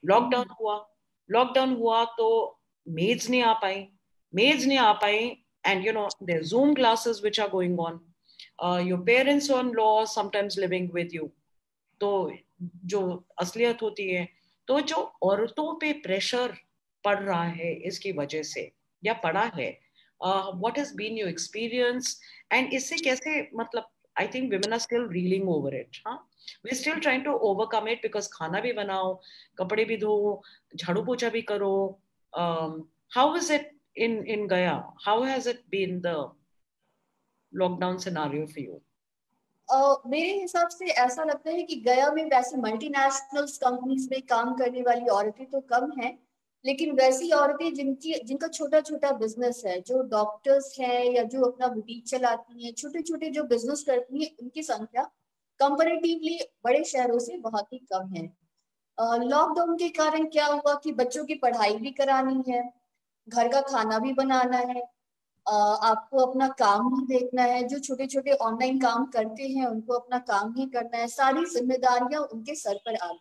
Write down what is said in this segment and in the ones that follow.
Lockdown हुआ, lockdown हुआ तो मेड्स नहीं आ पाई, मेड्स नहीं आ पाई, and there Zoom classes which are going on, your parents on law sometimes living with you. तो जो असलियत होती है, तो जो औरतों पे प्रेशर पड़ रहा है इसकी वजह से या पड़ा है, what has been your experience, and इससे कैसे, मतलब I think women are still reeling over it, हाँ, we're still trying to overcome it because खाना भी बनाओ, कपड़े भी धो, झाड़ू पोछा भी करो। how is it in Gaya, how has it been the lockdown scenario for you? मेरे हिसाब से ऐसा लगता है कि गया में वैसे मल्टीनेशनल कंपनीज में काम करने वाली औरतें तो कम हैं, लेकिन वैसी औरतें जिनका छोटा छोटा बिजनेस है, जो डॉक्टर्स हैं या जो अपना बुटीक चलाती हैं, छोटे छोटे जो बिजनेस करती हैं, उनकी संख्या कंपैरेटिवली बड़े शहरों से बहुत ही कम है। लॉकडाउन के कारण क्या हुआ कि बच्चों की पढ़ाई भी करानी है, घर का खाना भी बनाना है, आपको अपना काम भी देखना है, जो छोटे छोटे ऑनलाइन काम करते हैं उनको अपना काम ही करना है, सारी जिम्मेदारियां उनके सर पर आ गई।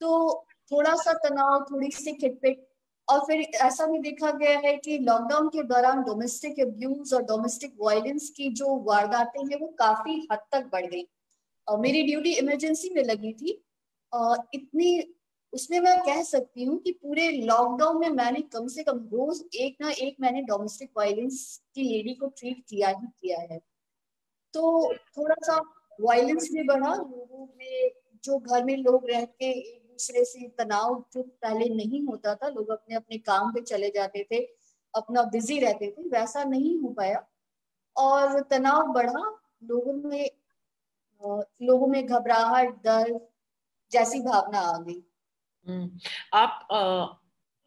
तो थोड़ा सा तनाव, थोड़ी सी खिटपिट, और फिर ऐसा भी देखा गया है कि लॉकडाउन के दौरान डोमेस्टिक अब्यूज और डोमेस्टिक वायलेंस की जो वारदातें हैं वो काफी हद तक बढ़ गई। मेरी ड्यूटी इमरजेंसी में लगी थी, इतनी उसमें मैं कह सकती हूँ कि पूरे लॉकडाउन में मैंने कम से कम रोज एक ना एक मैंने डोमेस्टिक वायलेंस की लेडी को ट्रीट किया ही किया है। तो थोड़ा सा वायलेंस भी बढ़ा लोगों में, जो घर में लोग रह के एक दूसरे से तनाव जो पहले नहीं होता था, लोग अपने अपने काम पे चले जाते थे, अपना बिजी रहते थे, वैसा नहीं हो पाया और तनाव बढ़ा। लोगों में लोगों में घबराहट, डर जैसी भावना आ गई। आप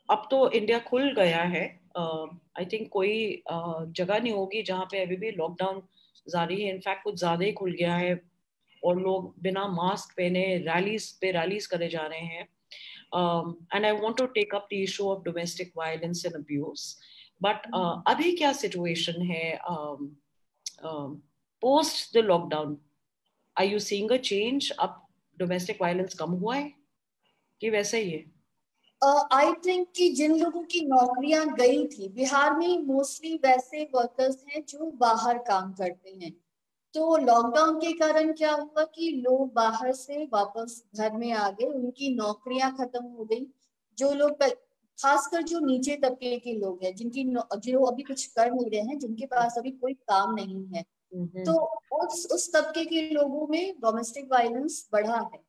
अब तो इंडिया खुल गया है, आई थिंक कोई जगह नहीं होगी जहाँ पे अभी भी लॉकडाउन जारी है, इनफैक्ट कुछ ज्यादा ही खुल गया है और लोग बिना मास्क पहने रैलीज पे रैलीज करे जा रहे हैं। And I want to take up the issue of domestic violence and abuse, but अभी क्या सिचुएशन है post the lockdown? Are you seeing a change? अब डोमेस्टिक वायलेंस कम हुआ है कि वैसा ही है? आई थिंक कि जिन लोगों की नौकरियां गई थी, बिहार में मोस्टली वैसे वर्कर्स हैं जो बाहर काम करते हैं। तो लॉकडाउन के कारण क्या हुआ कि लोग बाहर से वापस घर में आ गए, उनकी नौकरियां खत्म हो गई। जो लोग खासकर जो नीचे तबके के लोग हैं, जो अभी कुछ कर नहीं रहे हैं, जिनके पास अभी कोई काम नहीं है, तो उस तबके के लोगों में डोमेस्टिक वायलेंस बढ़ा है।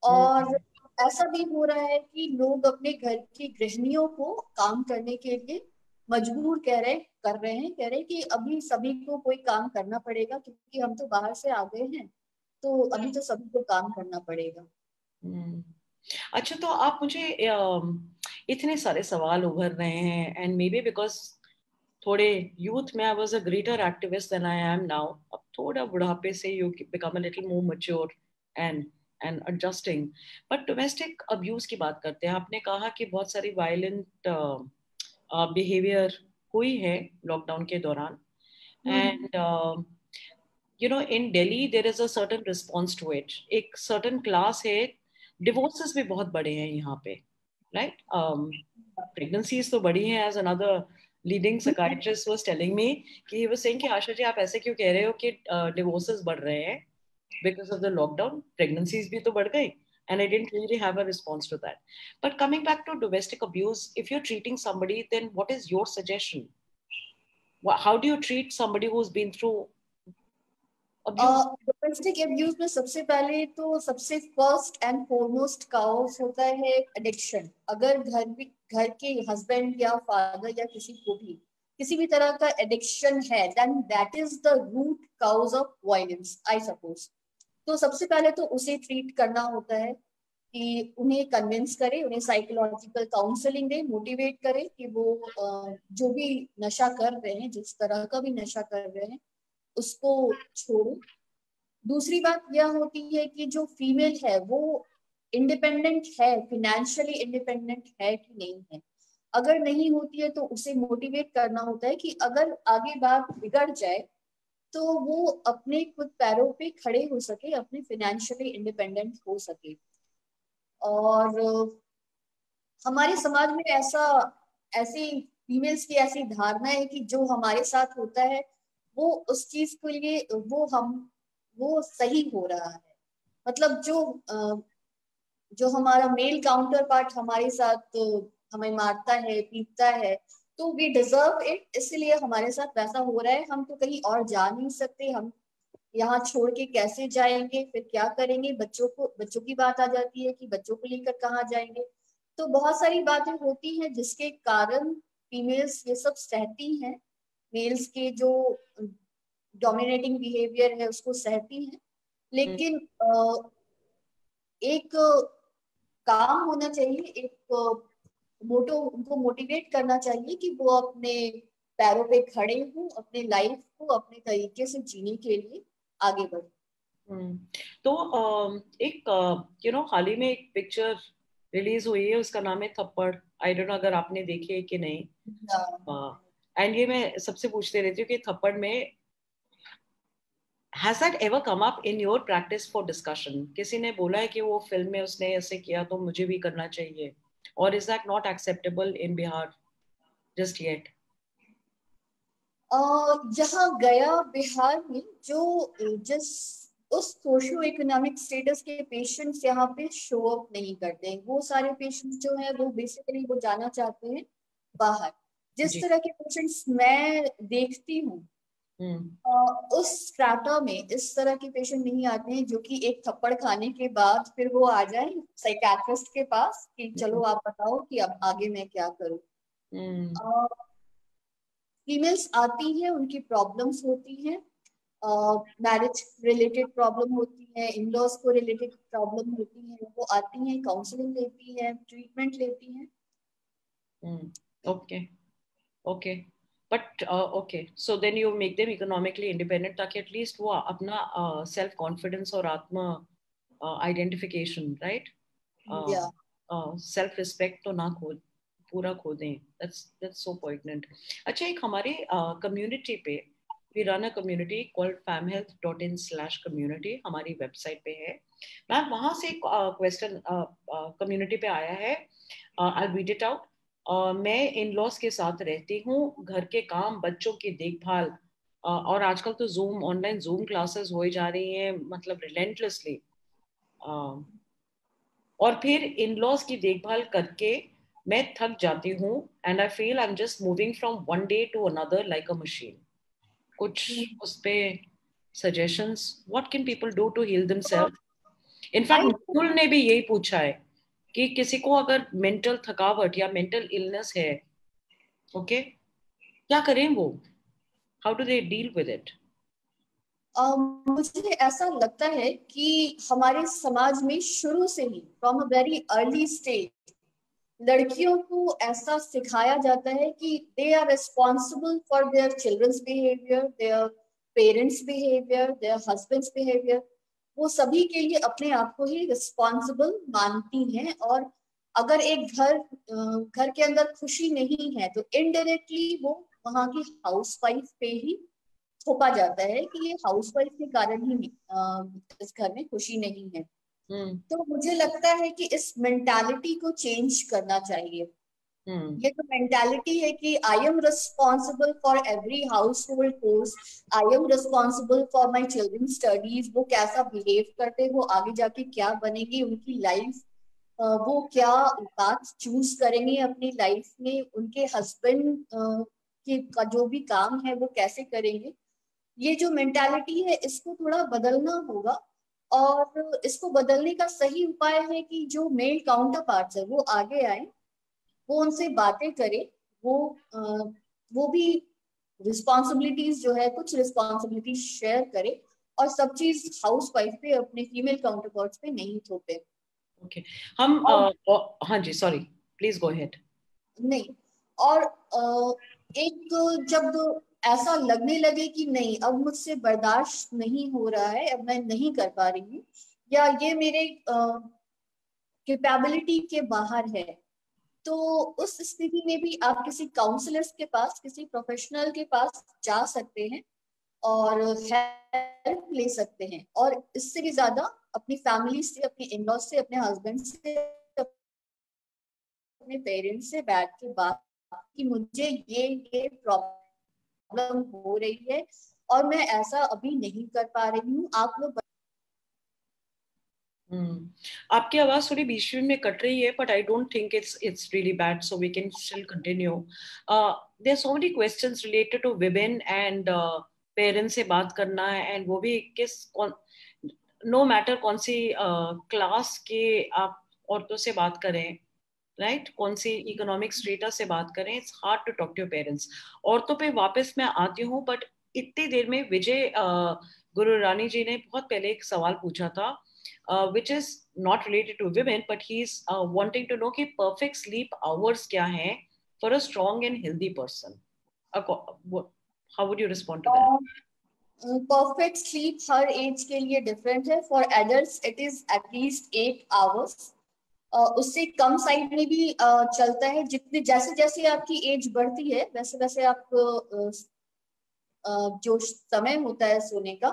और ऐसा भी हो रहा है कि लोग अपने घर की गृहिणियों को काम करने के लिए मजबूर कह रहे हैं कि अभी सभी को कोई काम करना पड़ेगा, क्योंकि हम तो बाहर से आ गए हैं, तो अभी तो सभी को काम करना पड़ेगा। अच्छा, तो आप मुझे इतने सारे सवाल उभर रहे हैं, एंड मे बी बिकॉज थोड़े यूथ में I was a greater activist than I am now, अब थोड़ा बुढ़ापे से you become a little more mature and and adjusting. But domestic abuse की बात करते हैं, आपने कहा कि बहुत सारी वायलेंट बिहेवियर हुई है लॉकडाउन के दौरान, and in Delhi there is a certain response to it, एक certain class है, divorces भी बहुत बड़े हैं यहाँ पे, right? Pregnancies तो बड़ी हैं, as another leading psychiatrist was telling me, कि he was saying कि आशा जी आप ऐसे क्यों कह रहे हो कि divorces बढ़ रहे हैं because of the lockdown, pregnancies भी तो बढ़ गई, and I didn't really have a response to that. But coming back to domestic abuse, if you're treating somebody, then what is your suggestion? How do you treat somebody who's been through abuse? Domestic abuse में सबसे पहले तो सबसे first and foremost cause होता है addiction. अगर घर के हस्बैंड या फादर या किसी को भी किसी भी तरह का एडिक्शन है, then that is the root cause of violence, I suppose. तो सबसे पहले तो उसे ट्रीट करना होता है कि उन्हें कन्विंस करे, उन्हें साइकोलॉजिकल काउंसलिंग दे, मोटिवेट करे कि वो जो भी नशा कर रहे हैं, जिस तरह का भी नशा कर रहे हैं, उसको छोड़ो। दूसरी बात यह होती है कि जो फीमेल है वो इंडिपेंडेंट है, फिनेंशियली इंडिपेंडेंट है कि नहीं है। अगर नहीं होती है तो उसे मोटिवेट करना होता है कि अगर आगे बात बिगड़ जाए तो वो अपने खुद पैरों पे खड़े हो सके, अपने फिनेंशियली इंडिपेंडेंट हो सके। और हमारे समाज में ऐसी फीमेल्स की ऐसी धारणा है कि जो हमारे साथ होता है वो उस चीज के लिए वो सही हो रहा है। मतलब जो हमारा मेल काउंटर पार्ट हमारे साथ हमें मारता है, पीटता है, तो वी डिजर्व इट, इसलिए हमारे साथ वैसा हो रहा है। हम तो कहीं और जा नहीं सकते, हम यहाँ छोड़ के कैसे जाएंगे, फिर क्या करेंगे, बच्चों की बात आ जाती है कि बच्चों को लेकर कहाँ जाएंगे। तो बहुत सारी बातें होती हैं जिसके कारण फीमेल्स ये सब सहती हैं, मेल्स के जो डोमिनेटिंग बिहेवियर है उसको सहती हैं। हम्म, लेकिन एक काम होना चाहिए, एक मोटो उनको मोटिवेट करना चाहिए कि वो अपने पैरों पे खड़े हों, अपने लाइफ को अपने तरीके से जीने के लिए आगे बढ़े। हम्म। तो एक हाल ही में एक पिक्चर रिलीज हुई है, उसका नाम है थप्पड़। आई डोंट नो अगर आपने देखी है कि नहीं। एंड ये मैं सबसे पूछते रहती हूँ कि थप्पड़ में has that ever come up in your practice for discussion? किसी ने बोला है कि वो फिल्म में उसने ऐसे किया तो मुझे भी करना चाहिए, और is that not acceptable in Bihar just yet? यहाँ गया बिहार में जो जिस उस सोशियो इकोनॉमिक स्टेटस के पेशेंट्स यहाँ पे शो अप नहीं करते हैं, वो सारे पेशेंट्स जो है वो बेसिकली वो जाना चाहते हैं बाहर। जिस जी। तरह के पेशेंट्स मैं देखती हूँ, हम्म। उस स्ट्राटा में इस तरह के पेशेंट नहीं आते हैं जो कि एक थप्पड़ खाने के बाद फिर वो आ जाए साइकेट्रिस्ट के पास कि चलो आप बताओ कि अब आगे मैं क्या करूँ। हम्म। फीमेल्स आती हैं, उनकी प्रॉब्लम्स होती हैं, मैरिज रिलेटेड प्रॉब्लम होती है, इन लॉज को रिलेटेड प्रॉब्लम होती है, वो आती हैं, काउंसलिंग लेती हैं, ट्रीटमेंट लेती हैं। Okay. Okay. But okay, so then you make them economically independent, ताकि एटलीस्ट वो अपना सेल्फ कॉन्फिडेंस और आत्म आइडेंटिफिकेशन, राइट, या सेल्फ रिस्पेक्ट तो ना पूरा खो दें। That's so poignant. अच्छा, एक हमारे कम्युनिटी पे, we run a community called famhealth.in/community, हमारी वेबसाइट पे है मैम। वहां से एक क्वेश्चन कम्युनिटी पे आया है, आई रीड इट आउट। मैं इन लॉज के साथ रहती हूँ, घर के काम, बच्चों की देखभाल, और आजकल तो जूम, ऑनलाइन जूम क्लासेस हो जा रही हैं, मतलब रिलेंटलेसली, और फिर इन लॉज की देखभाल करके मैं थक जाती हूँ, and I feel I am just moving from one day to another like a machine. कुछ उस पे suggestions, what can people do to heal themselves? In fact I Mukul ने भी यही पूछा है कि किसी को अगर मेंटल थकावट या मेंटल इलनेस है, ओके, क्या करें वो? How do they deal with it? मुझे ऐसा लगता है कि हमारे समाज में शुरू से ही from a very early stage लड़कियों को ऐसा सिखाया जाता है कि they are responsible for their children's behaviour, their parents behaviour, their husbands behaviour. वो सभी के लिए अपने आप को ही रिस्पॉन्सिबल मानती हैं, और अगर एक घर के अंदर खुशी नहीं है तो इनडायरेक्टली वो वहां की हाउसवाइफ पे ही थोपा जाता है कि ये हाउसवाइफ के कारण ही इस घर में खुशी नहीं है। हम्म। तो मुझे लगता है कि इस मेंटालिटी को चेंज करना चाहिए। हम्म। ये जो मेंटालिटी है कि I am responsible for every house hold course, I am responsible for my children studies, वो कैसा बिहेव करते, वो आगे जाके क्या बनेगी उनकी लाइफ, वो क्या बात चूज करेंगे अपनी लाइफ में, उनके हस्बैंड के का जो भी काम है वो कैसे करेंगे। ये जो मेंटालिटी है इसको थोड़ा बदलना होगा, और इसको बदलने का सही उपाय है कि जो मेल काउंटर पार्ट्स है वो आगे आए, वो उनसे बातें करे, वो अ, वो भी रिस्पॉन्सिबिलिटीज जो है कुछ रिस्पॉन्सिबिलिटीज शेयर करे, और सब चीज हाउस वाइफ पे अपने फीमेल काउंटर पार्ट्स पे नहीं थोपे। ओके। हम और हाँ जी, सॉरी, प्लीज गो अहेड। नहीं, और एक जब ऐसा लगने लगे कि नहीं अब मुझसे बर्दाश्त नहीं हो रहा है, अब मैं नहीं कर पा रही हूँ, या ये मेरे कैपेबिलिटी के बाहर है, तो उस स्थिति में भी आप किसी काउंसलर्स के पास, किसी प्रोफेशनल के पास जा सकते हैं और हेल्प ले सकते हैं। और इससे भी ज्यादा अपनी फैमिली से, अपने इन लॉज से, अपने हस्बैंड से, अपने पेरेंट्स से बैठ के बात कि मुझे ये प्रॉब्लम हो रही है और मैं ऐसा अभी नहीं कर पा रही हूँ, आप लोग। आपकी आवाज थोड़ी बीच बीच में कट रही है, but I don't think it's really bad, so we can still continue. There so many questions related to women and parents से बात करना है, एंड वो भी नो मैटर कौन सी क्लास के आप औरतों से बात करें, राइट, कौन सी इकोनॉमिक स्टेटस से बात करें, it's hard to talk to your parents. औरतों पे वापस मैं आती हूँ, बट इतनी देर में विजय गुरु रानी जी ने बहुत पहले एक सवाल पूछा था, which is not related to women, but he's wanting to know कि perfect sleep hours क्या हैं for a strong and healthy person. How would you respond to that? Perfect sleep हर एज के लिए डिफरेंट है। For adults it is at least 8 hours. उससे कम side में भी चलता है। जितने जैसे जैसे आपकी एज बढ़ती है वैसे वैसे आप जो समय होता है सोने का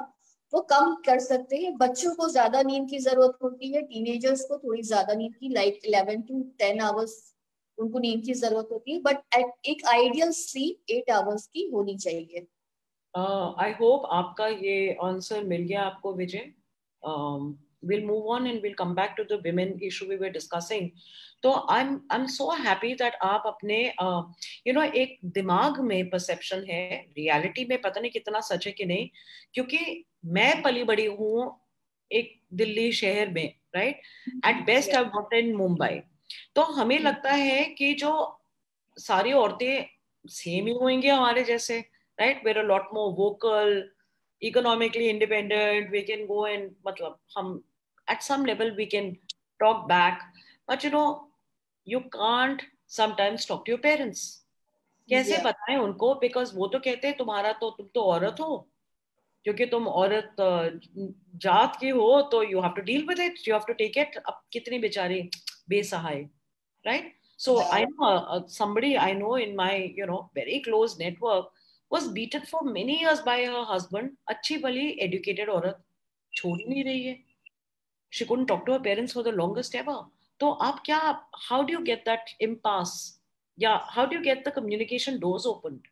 वो कम कर सकते हैं। बच्चों को ज्यादा नींद की जरूरत होती है, टीनेजर्स को थोड़ी ज्यादा नींद की, लाइक 11 to 10 आवर्स उनको नींद की जरूरत होती है। बट एक आइडियल स्लीप 8 आवर्स की होनी चाहिए। आई होप आपका ये आंसर मिल गया आपको विजय। we'll move on and we'll come back to the women issue we were discussing. तो I'm so happy that आप अपने एक दिमाग में परसेप्शन है, रियलिटी में पता नहीं कितना सच है कि नहीं, क्योंकि मैं पली बड़ी हूँ एक दिल्ली शहर में, right, at best I work in Mumbai. तो हमें लगता है कि जो सारी औरतें सेम ही होंगी हमारे जैसे, right, we're a lot more vocal, economically independent, we can go and मतलब हम at some level we can talk back, but you can't sometimes talk to your parents. कैसे Yeah. बताएं उनको, बिकॉज वो तो कहते हैं तुम्हारा तो तुम तो औरत हो, क्योंकि तुम औरत जात की हो, तो you have to deal with it, you have to take it. अब कितनी बेचारी बेसहाय, right? So I Yeah. know somebody I know in my very close network was beaten for many years by her husband. अच्छी भली educated औरत, छोड़ ही नहीं रही है। She couldn't talk to her parents for the longest ever. तो आप क्या, how do you get that impasse? Yeah, how do you get the communication doors opened?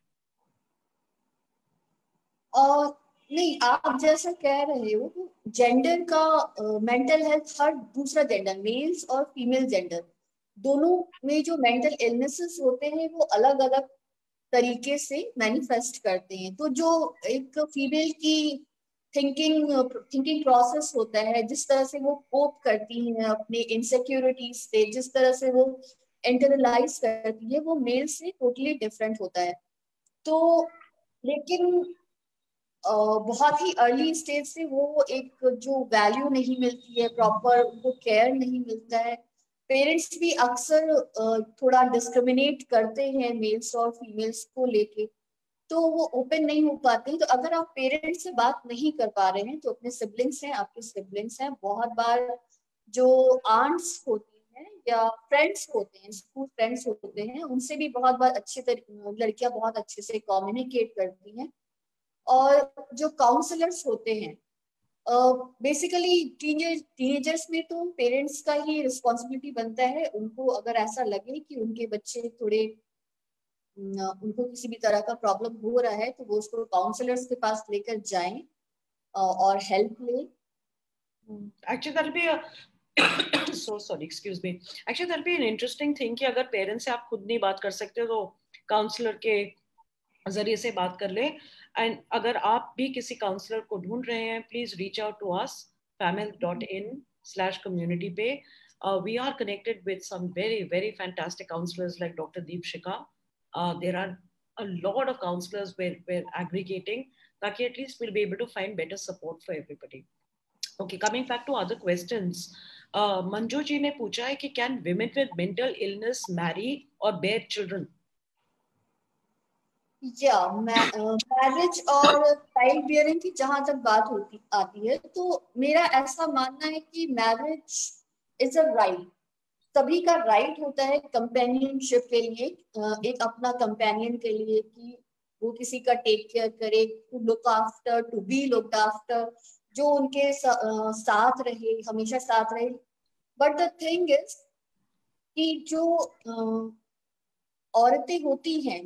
और नहीं, आप जैसा कह रहे हो जेंडर का, मेंटल हेल्थ हर दूसरा जेंडर, मेल्स और फीमेल जेंडर दोनों में जो मेंटल इलनेसेस होते हैं वो अलग अलग तरीके से मैनिफेस्ट करते हैं। तो जो एक फीमेल की थिंकिंग प्रोसेस होता है, जिस तरह से वो कोप करती हैं अपने इनसिक्योरिटीज से, जिस तरह से वो इंटरलाइज करती है, वो मेल से टोटली डिफरेंट होता है। तो लेकिन बहुत ही अर्ली स्टेज से वो एक जो वैल्यू नहीं मिलती है, प्रॉपर उनको केयर नहीं मिलता है। पेरेंट्स भी अक्सर थोड़ा डिस्क्रिमिनेट करते हैं मेल्स और फीमेल्स को लेके, तो वो ओपन नहीं हो पाते हैं। तो अगर आप पेरेंट्स से बात नहीं कर पा रहे हैं तो अपने सिबलिंग्स हैं, आपके सिबलिंग्स हैं, बहुत बार जो आंट्स होती हैं या फ्रेंड्स होते हैं, स्कूल फ्रेंड्स होते हैं, उनसे भी बहुत बार लड़कियां बहुत अच्छे से कम्युनिकेट करती हैं। और जो काउंसलर्स होते हैं, बेसिकली टीनेजर्स में तो पेरेंट्स का ही रिस्पॉन्सिबिलिटी बनता है। उनको अगर ऐसा लगे कि उनके बच्चे थोड़े उनको किसी भी तरह का प्रॉब्लम हो रहा है तो वो उसको काउंसलर्स के पास लेकर जाएं और हेल्प लें। Actually, that'll be a so sorry, excuse me. Actually, that'll be an interesting thing कि अगर पेरेंट्स से आप खुद नहीं बात कर सकते हो तो काउंसलर के जरिए से बात कर ले। एंड अगर आप भी किसी काउंसलर को ढूंढ रहे हैं, please reach out to us famil.in/community पे। We are connected with some very very fantastic counselors like Dr. Deep Shikha. There are a lot of counselors we're aggregating, ताकि at least we'll be able to find better support for everybody. Okay, coming back to other questions. Manju ji ने पूछा है कि can women with mental illness marry or bear children? या marriage और child bearing की जहां तक बात होती आती है तो मेरा ऐसा मानना है कि मैरिज इज अ राइट। सभी का राइट होता है कंपेनियनशिप के लिए, एक अपना कंपेनियन के लिए, कि वो किसी का टेक केयर करे, to look after, to be looked after, जो उनके साथ रहे, हमेशा साथ रहे। बट द थिंग इज कि जो औरतें होती हैं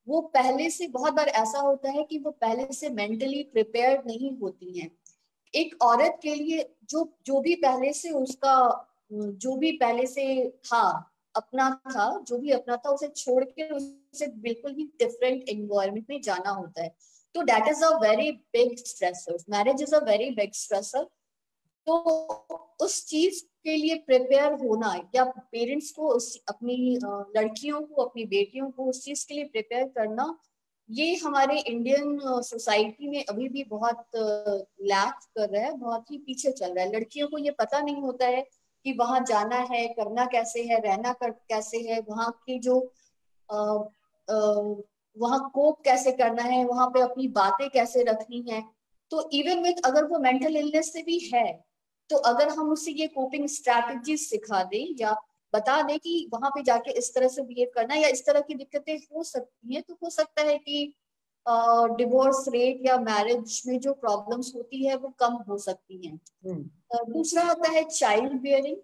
वो पहले से, बहुत बार ऐसा होता है कि वो पहले से मेंटली प्रिपेयर्ड नहीं होती हैं। एक औरत के लिए जो जो भी पहले से उसका, जो भी पहले से था, अपना था, जो भी अपना था, उसे छोड़ के उसे बिल्कुल ही डिफरेंट एनवायरनमेंट में जाना होता है। तो that is a very big stressor, marriage is a very big stressor. तो उस चीज के लिए प्रिपेयर होना, या पेरेंट्स को अपनी लड़कियों को, अपनी बेटियों को उस चीज के लिए प्रिपेयर करना, ये हमारे इंडियन सोसाइटी में अभी भी बहुत लैक कर रहा है, बहुत ही पीछे चल रहा है। लड़कियों को ये पता नहीं होता है कि वहां जाना है, करना कैसे है, रहना कैसे है, वहां की जो अ, अ, वहां कोप कैसे करना है, वहां पे अपनी बातें कैसे रखनी है। तो इवन विथ, अगर वो मेंटल इलनेस से भी है, तो अगर हम उसे ये कोपिंग स्ट्रैटेजी सिखा दें या बता दें कि वहां पे जाके इस तरह से बिहेव करना, या इस तरह की दिक्कतें हो सकती हैं, तो हो सकता है कि डिवोर्स रेट या मैरिज में जो प्रॉब्लम्स होती है वो कम हो सकती हैं। दूसरा आता है चाइल्ड बियरिंग।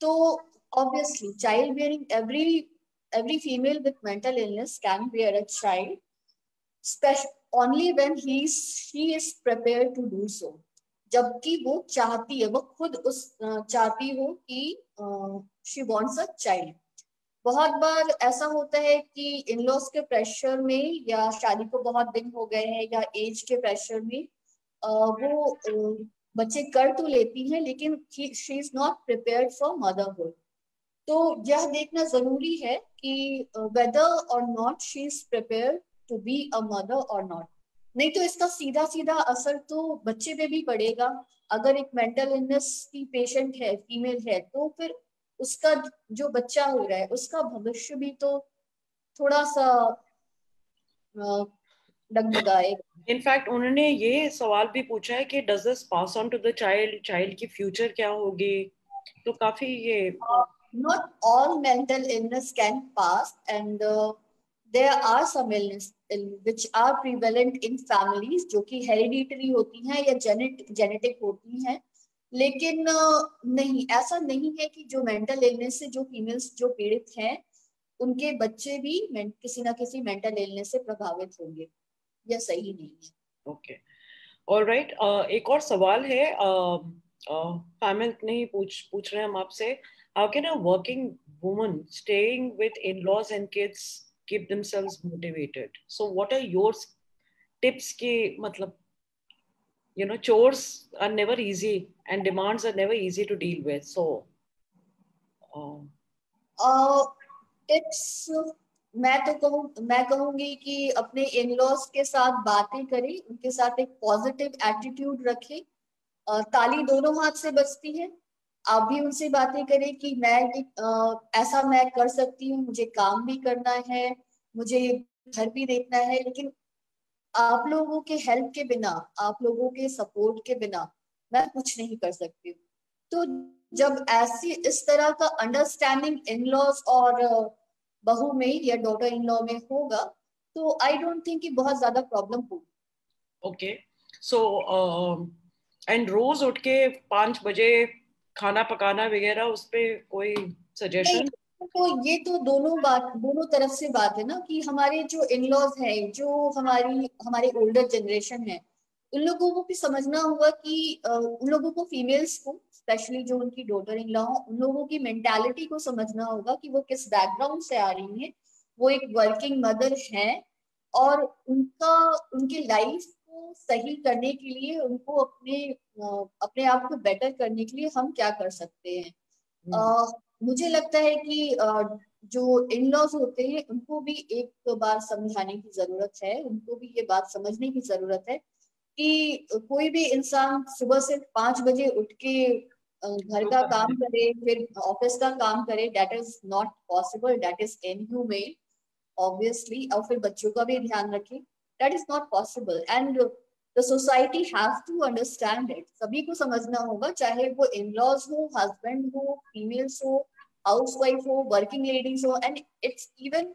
तो obviously childbearing, every female with mental illness can bear a child, special only when she is prepared to do so, जबकि वो चाहती है, वो खुद उस चाहती हो कि शी वांट्स अ चाइल्ड। बहुत बार ऐसा होता है कि इन लॉज के प्रेशर में, या शादी को बहुत दिन हो गए हैं, या एज के प्रेशर में बच्चे कर तो लेती हैं, लेकिन she is not prepared for motherhood. तो यह देखना जरूरी है कि वेदर और not she is prepare to be a mother और नॉट। नहीं तो इसका सीधा सीधा असर तो बच्चे पे भी पड़ेगा। अगर एक मेंटल इलनेस की पेशेंट है, फीमेल है, तो फिर उसका जो बच्चा हो रहा है उसका भविष्य भी तो थोड़ा सा डगमगाएगा। इनफैक्ट उन्होंने ये सवाल भी पूछा है कि does this pass on to the child, child की फ्यूचर क्या होगी। तो काफी ये Not all mental illness can pass, and there are some illness which are prevalent in families, जो कि हेरिडिटरी होती हैं या जेनेटिक होती हैं। लेकिन नहीं, ऐसा नहीं है कि जो मेंटल इलनेस से जो फीमेल्स जो पीड़ित हैं उनके बच्चे भी किसी ना किसी मेंटल इलनेस से प्रभावित होंगे। यह सही नहीं है। ओके। ऑलराइट, एक और सवाल है, फैमिल नहीं पूछ रहे हम आपसे। How can a working woman staying with in laws and kids keep themselves motivated? So what are your tips के मतलब, chores are never easy and demands are never easy to deal with. So uh, tips, मैं कहूंगी कि अपने in laws के साथ बातें करें, उनके साथ एक पॉजिटिव एटीट्यूड रखें। ताली दोनों हाथ से बजती है। आप भी उनसे बातें करें कि ऐसा मैं कर सकती हूँ, मुझे काम भी करना है, मुझे घर भी देखना है, लेकिन आप लोगों के हेल्प के बिना, आप लोगों के सपोर्ट के बिना मैं कुछ नहीं कर सकती हूँ। तो जब ऐसी इस तरह का अंडरस्टैंडिंग इन लॉज और बहू में या डॉटर इन लॉ में होगा, तो आई डोंट थिंक कि बहुत ज्यादा प्रॉब्लम होगी। ओके। सो एंड रोज उठ के 5 बजे खाना पकाना वगैरह, उस पे कोई नहीं, सजेशन? तो ये तो दोनों तरफ से बात है ना, कि हमारे जो इन लॉज है, जो हमारे ओल्डर जनरेशन है, उन लोगों को भी समझना होगा कि उन लोगों को, फीमेल्स को स्पेशली, जो उनकी डॉटर इन लॉ, उन लोगों की मेंटालिटी को समझना होगा कि वो किस बैकग्राउंड से आ रही है। वो एक वर्किंग मदर है, और उनकी लाइफ को सही करने के लिए, उनको अपने आप को बेटर करने के लिए हम क्या कर सकते हैं। मुझे लगता है कि जो इन लॉज होते हैं उनको भी एक बार समझाने की जरूरत है, उनको भी ये बात समझने की जरूरत है कि कोई भी इंसान सुबह से 5 बजे उठ के घर का काम करे, फिर ऑफिस का काम करे, that is not possible, that is inhuman obviously. और फिर बच्चों का भी ध्यान रखें, that is not possible. And the society have to understand it, सभी को समझना होगा, चाहे वो इन लॉज हो, हस्बैंड हो, फीमेल्स हो, हाउस वाइफ हो, वर्किंग लेडीज हो। एंड इट्स इवन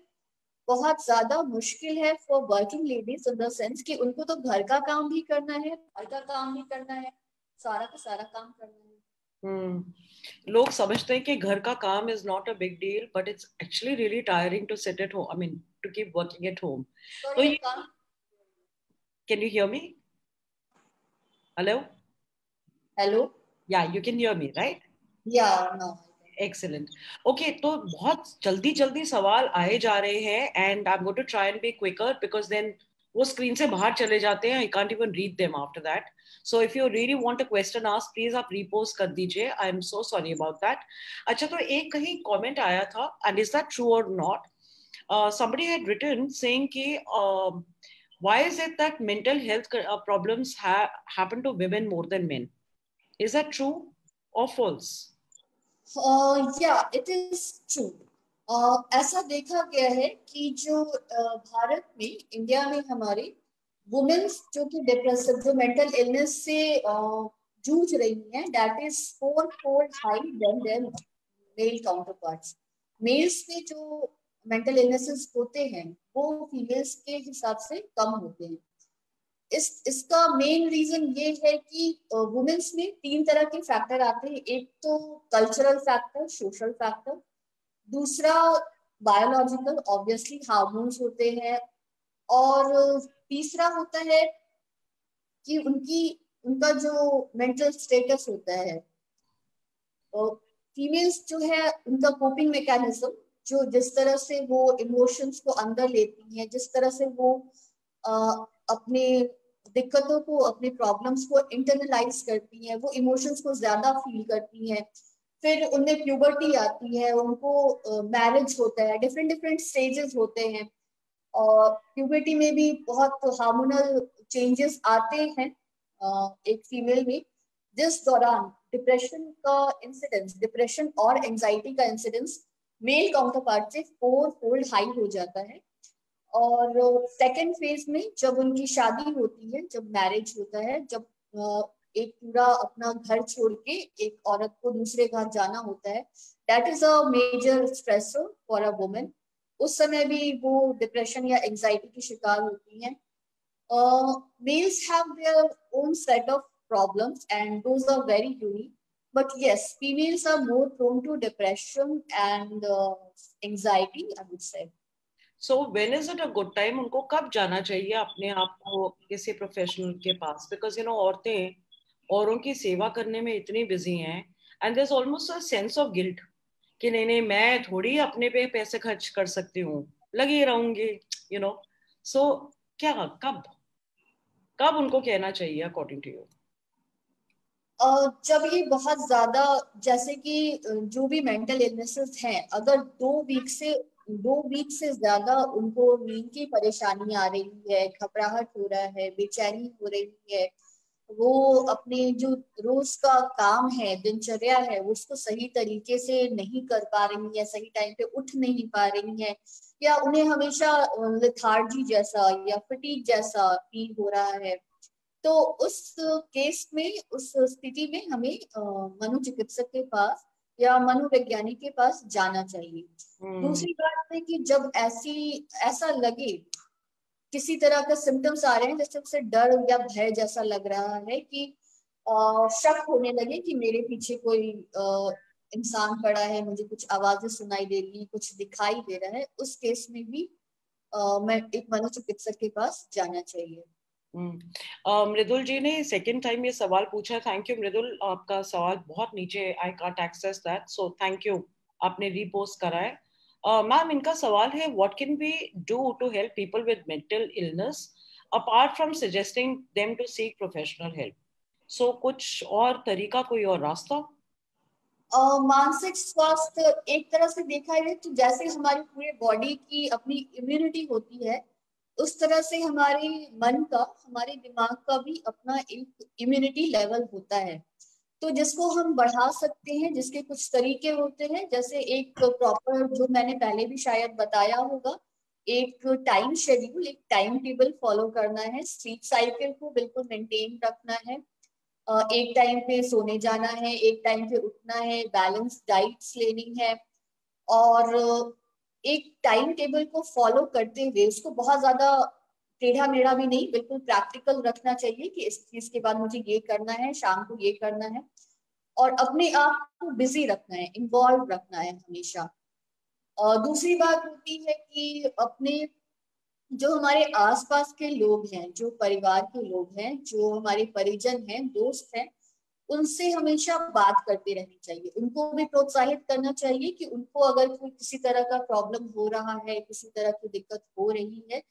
बहुत ज्यादा मुश्किल है for working ladies in the sense कि उनको तो घर का काम भी करना है, घर का काम भी करना है, सारा का सारा काम करना है। लोग समझते हैं कि घर का काम is not a big deal, but it's actually really tiring to sit at home, I mean to keep working at home. तो सॉरी, ये, एक काम। Can you hear me? Hello? Hello. Yeah you can hear me right? Yeah no. Excellent. Okay, तो बहुत जल्दी जल्दी सवाल आए जा रहे हैं and I am going to try and be quicker because then वो स्क्रीन से बाहर चले जाते हैं. I can't even read them after that. So if you really want a question ask, please आप रीपोस्ट कर दीजिए. आई am so sorry about that. अच्छा, तो एक कहीं कमेंट आया था, एंड इज दैट ट्रू और not? somebody had written saying कि why is it that mental health problems happen to women more than men? Is that true or false? या it is true. ऐसा देखा गया है कि जो भारत में, इंडिया में हमारे वुमेन्स जो कि डिप्रेशन, जो मेंटल इलनेस से जूझ रही हैं, that is 4 fold high than their male counterparts. Males में जो मेंटल इलनेसेस होते हैं वो फीमेल्स के हिसाब से कम होते हैं। इसका मेन रीजन ये है कि वुमेन्स में 3 तरह के फैक्टर आते हैं। एक तो कल्चरल फैक्टर, सोशल फैक्टर। दूसरा बायोलॉजिकल, ऑब्वियसली हार्मोन्स होते हैं। और तीसरा होता है कि उनका जो मेंटल स्टेटस होता है। फीमेल्स जो है उनका कोपिंग मैकेनिज्म, जो जिस तरह से वो इमोशंस को अंदर लेती हैं, जिस तरह से वो अपने दिक्कतों को, अपने प्रॉब्लम्स को इंटरनलाइज करती हैं, वो इमोशंस को ज्यादा फील करती हैं। फिर उनमें प्यूबर्टी आती है, उनको मैरिज होता है, डिफरेंट डिफरेंट स्टेजेस होते हैं। और प्यूबर्टी में भी बहुत हार्मोनल चेंजेस आते हैं एक फीमेल में, जिस दौरान डिप्रेशन और एंजाइटी का इंसिडेंस मेल काउंटर पार्ट से 4 फोल्ड हाई हो जाता है। और सेकेंड फेज में जब उनकी शादी होती है, जब मैरिज होता है, जब एक पूरा अपना घर छोड़ के एक औरत को दूसरे घर जाना होता है, that is a major stressor for a women. उस समय भी वो डिप्रेशन या एंजाइटी की शिकार होती हैं। Males have their own set of problems and those are very unique. But yes, females are more prone to depression and anxiety, I would say. So when is it a good time? उनको कब जाना चाहिए अपने आप को किसी professional के पास? Because औरतें औरों की सेवा करने में इतनी बिजी हैं and there is almost a sense of guilt कि नहीं नहीं, मैं थोड़ी अपने पे पैसे खर्च कर सकती हूँ, लगी रहूंगी, यू नो. सो क्या, कब कब उनको कहना चाहिए अकॉर्डिंग टू यू? जब ये बहुत ज्यादा, जैसे कि जो भी मेंटल इलनेसेस हैं, अगर 2 वीक से ज्यादा उनको नींद की परेशानी आ रही है, घबराहट हो रहा है, बेचैनी हो रही है, वो अपने जो रोज का काम है, दिनचर्या है, उसको सही तरीके से नहीं कर पा रही है, सही टाइम पे उठ नहीं पा रही है, या उन्हें हमेशा लेथार्जी जैसा या फटीग जैसा फील हो रहा है, तो उस केस में, उस स्थिति में हमें मनोचिकित्सक के पास या मनोवैज्ञानिक के पास जाना चाहिए। दूसरी बात है कि जब ऐसा लगे, किसी तरह का सिम्टम्स आ रहे हैं, जैसे उसे डर या भय जैसा लग रहा है, कि शक होने लगे कि मेरे पीछे कोई इंसान खड़ा है, मुझे कुछ आवाजें सुनाई दे रही है, कुछ दिखाई दे रहा है, उस केस में भी मैं एक मनोचिकित्सक के पास जाना चाहिए। मृदुल जी ने सेकंड टाइम ये सवाल पूछा. थैंक यू मृदुल, आपका सवाल बहुत नीचे, I can't access that, so thank you, आपने रीपोस्ट करा है. मैम, इनका सवाल है, what can we do to help people with mental illness apart from suggesting them to seek professional help? So कुछ और तरीका, कोई और रास्ता? मानसिक स्वास्थ्य एक तरह से देखा जाए तो जैसे हमारी पूरे बॉडी की अपनी इम्यूनिटी होती है, उस तरह से हमारे मन का, हमारे दिमाग का भी अपना एक इम्यूनिटी लेवल होता है। तो जिसको हम बढ़ा सकते हैं, जिसके कुछ तरीके होते हैं, जैसे एक प्रॉपर, जो मैंने पहले भी शायद बताया होगा, एक टाइम शेड्यूल, एक टाइम टेबल फॉलो करना है, स्लीप साइकिल को बिल्कुल मेंटेन रखना है, एक टाइम पे सोने जाना है, एक टाइम पे उठना है, बैलेंस डाइट्स लेनी है। और एक टाइम टेबल को फॉलो करते हुए उसको बहुत ज्यादा टेढ़ा मेढ़ा भी नहीं, बिल्कुल प्रैक्टिकल रखना चाहिए कि इस चीज के बाद मुझे ये करना है, शाम को ये करना है। और अपने आप को बिजी रखना है, इन्वॉल्व रखना है हमेशा। और दूसरी बात होती है कि अपने जो हमारे आसपास के लोग हैं, जो परिवार के लोग हैं, जो हमारे परिजन हैं, दोस्त हैं, उनसे हमेशा बात करते रहनी चाहिए। उनको भी प्रोत्साहित करना चाहिए कि उनको अगर कोई किसी तरह का प्रॉब्लम हो रहा है, किसी तरह की दिक्कत हो रही है,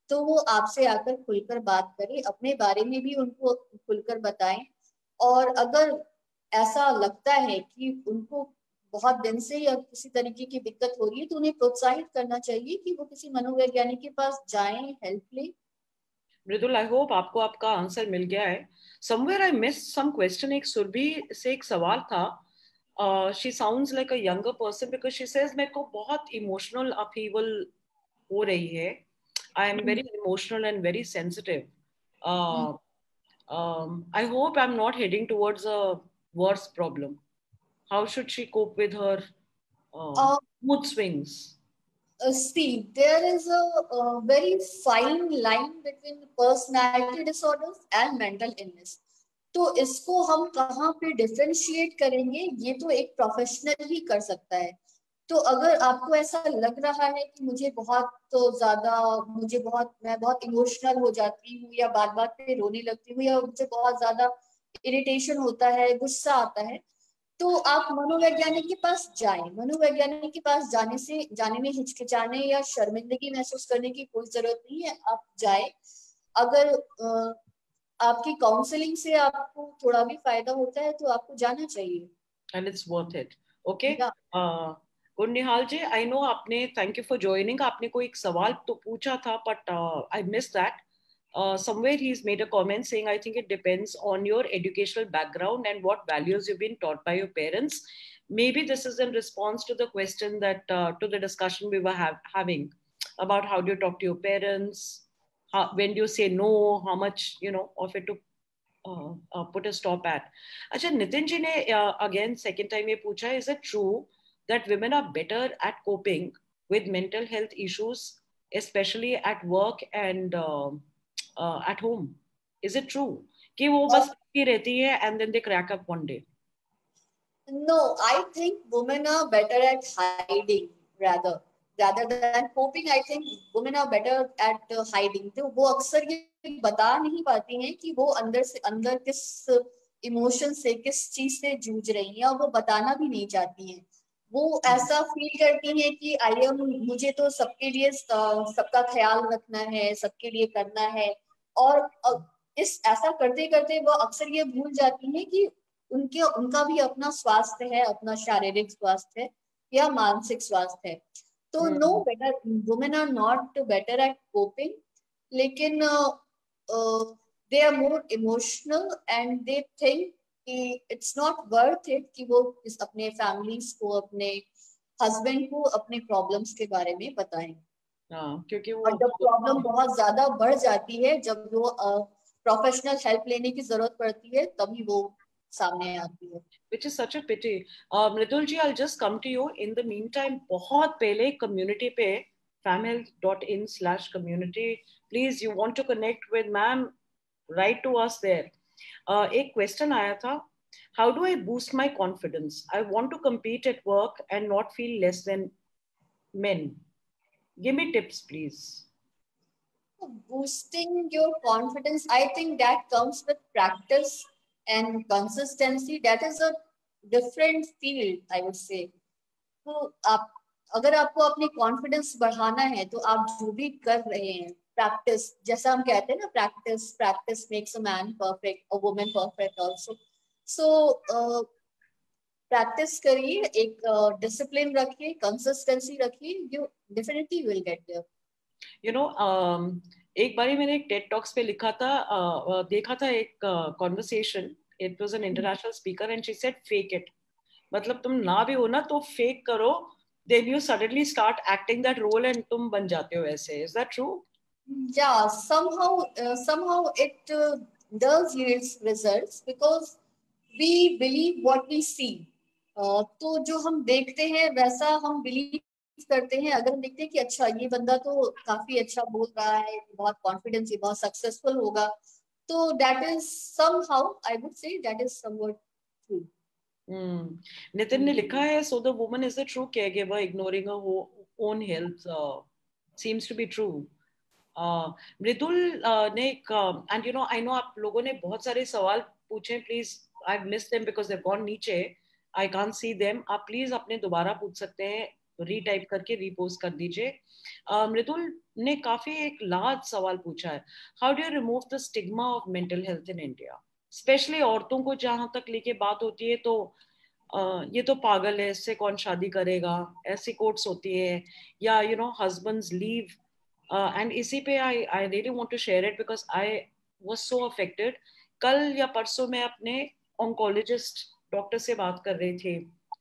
तो वो आपसे आकर खुलकर बात करें, अपने बारे में भी उनको खुलकर बताएं। और अगर ऐसा लगता है कि उनको बहुत दिन से या किसी तरीके की दिक्कत हो रही है, तो उन्हें प्रोत्साहित करना चाहिए कि वो किसी मनोवैज्ञानिक के पास जाएं, हेल्प लें। मृदुल, आई होप आपको आपका आंसर मिल गया है। Somewhere I miss some question. एक सुरभि से एक सवाल था। She sounds like a younger person because she says मेरे को बहुत इमोशनल अपहीवल हो रही है। I am very emotional and very sensitive. I hope I'm not heading towards a worse problem. How should she cope with her mood swings? See, there is a very fine line between personality disorders and mental illness. तो इसको हम कहाँ पे differentiate करेंगे, ये तो एक professional ही कर सकता है। तो अगर आपको ऐसा लग रहा है कि मुझे बहुत तो ज्यादा, मैं बहुत इमोशनल हो जाती हूँ, या बात बात पे रोने लगती हूँ, या मुझे बहुत ज्यादा इरिटेशन होता है, गुस्सा आता है, तो आप मनोवैज्ञानिक के पास जाएं। मनोवैज्ञानिक के पास जाने में हिचकिचाने या शर्मिंदगी महसूस करने की कोई जरूरत नहीं है, आप जाएं। अगर आपकी काउंसलिंग से आपको थोड़ा भी फायदा होता है तो आपको जाना चाहिए। And it's worth it. Okay. या गुरनिहाल जी, आई नो आपने, थैंक यू फॉर ज्वाइनिंग, आपने कोई एक सवाल तो पूछा था but I miss that. Somewhere he's made a comment saying, I think it depends on your educational background and what values you've been taught by your parents. Maybe this is in response to the question that, to the discussion we were having about how do you talk to your parents, when do you say no, how much, of it to put a stop at. अच्छा, नितिन जी ने again second time ये पूछा, is it true that women are better at coping with mental health issues, especially at work and at home? Is it true कि वो बस की रहती है and then they crack up one day? No, I think women are better at hiding rather than coping. I think women are better at hiding. तो वो अक्सर ये बता नहीं पाती हैं कि वो अंदर से अंदर किस इमोशन से, किस चीज से जूझ रही हैं, और वो बताना भी नहीं चाहती हैं। वो ऐसा फील करती हैं कि आई एम, मुझे तो सबके लिए सबका ख्याल रखना है, सबके लिए करना है। और इस ऐसा करते करते वो अक्सर ये भूल जाती हैं कि उनका भी अपना स्वास्थ्य है, अपना शारीरिक स्वास्थ्य है या मानसिक स्वास्थ्य है। तो no, better women are not better at coping, लेकिन they are more emotional and they think कि इट्स नॉट वर्थ इट कि वो अपने फैमिलीज को, अपने हस्बैंड को अपने प्रॉब्लम्स के बारे में बताएं। क्योंकि और वो जब प्रॉब्लम बहुत ज्यादा बढ़ जाती है, जब वो प्रोफेशनल हेल्प लेने की जरूरत पड़ती है, तभी वो सामने आती है। Which is such a pity. Mridul ji, I'll just come to you. In the meantime, बहुत पहले community पे famhealth.in/community, please, you want to connect with ma'am, write to us there. एक question आया था, how do I boost my confidence? I want to compete at work and not feel less than men. Give me tips, please. Boosting your confidence, I think that comes with practice and consistency. That is a different field, I would say. तो आप, अगर आपको अपनी confidence बढ़ाना है, तो आप जो भी कर रहे हैं, प्रैक्टिस, जैसा हम कहते हैं ना, practice practice makes a man perfect, a woman perfect also. So practice करिए, एक डिसिप्लिन रखिए, कंसिस्टेंसी रखिए, you definitely will get there. You know, एक बारी मैंने एक टेड टॉक्स पे लिखा था, देखा था एक conversation. It was an international speaker and she said fake it. मतलब तुम ना भी हो ना तो फेक करो, then you suddenly start acting that role and तुम बन जाते हो ऐसे. Is that true? Yeah, somehow it does yields results because we believe what we see. तो जो हम देखते हैं वैसा हम बिलीव करते हैं। अगर हम देखते हैं कि अच्छा, ये बंदा तो काफी अच्छा बोल रहा है, बहुत कॉन्फिडेंस, बहुत सक्सेसफुल होगा, तो that is somehow, I would say that is somewhat true. Nitin ने लिखा है, so the woman is a true caregiver, ignoring her own health seems to be true. मृदुल ने and you know I know आप लोगों ने बहुत सारे सवाल पूछे, please I miss them because they gone नीचे, आई कांट सी देम. आप प्लीज अपने दोबारा पूछ सकते हैं, रीटाइप करके रीपोस्ट कर दीजिए. मृदुल ने काफी एक लार्ज सवाल पूछा है, how do you remove the stigma of mental health in India, specially औरतों को जहां तक लेके बात होती है तो ये तो पागल है, इससे कौन शादी करेगा, ऐसी कोट्स होती है, या you know husbands leave. And इसी पे I really want to share it because I was so affected. कल या परसों मैं अपने ऑन्कोलॉजिस्ट डॉक्टर से बात कर रही थी,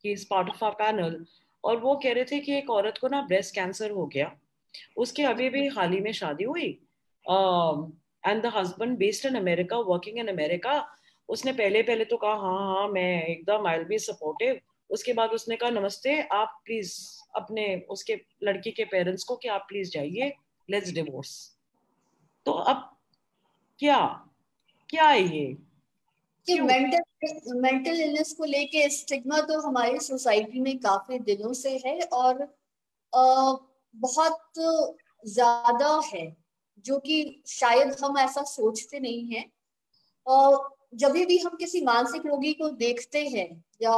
he is part of our panel, और वो कह रहे थे कि एक औरत को ना ब्रेस्ट कैंसर हो गया, उसके अभी भी हाल ही में शादी हुई, and the husband based in America, working in America. उसने पहले पहले तो कहा हाँ हाँ मैं एकदम आई विल बी सपोर्टिव. उसके बाद उसने कहा नमस्ते, आप प्लीज अपने उसके लड़की के पेरेंट्स को कि आप प्लीज जाइए, लेट्स डिवोर्स. तो अब क्या क्या है ये, कि क्यों? मेंटल इलनेस को लेके स्टिग्मा तो हमारी सोसाइटी में काफी दिनों से है, और बहुत ज्यादा है, जो कि शायद हम ऐसा सोचते नहीं हैं. जब भी हम किसी मानसिक रोगी को देखते हैं, या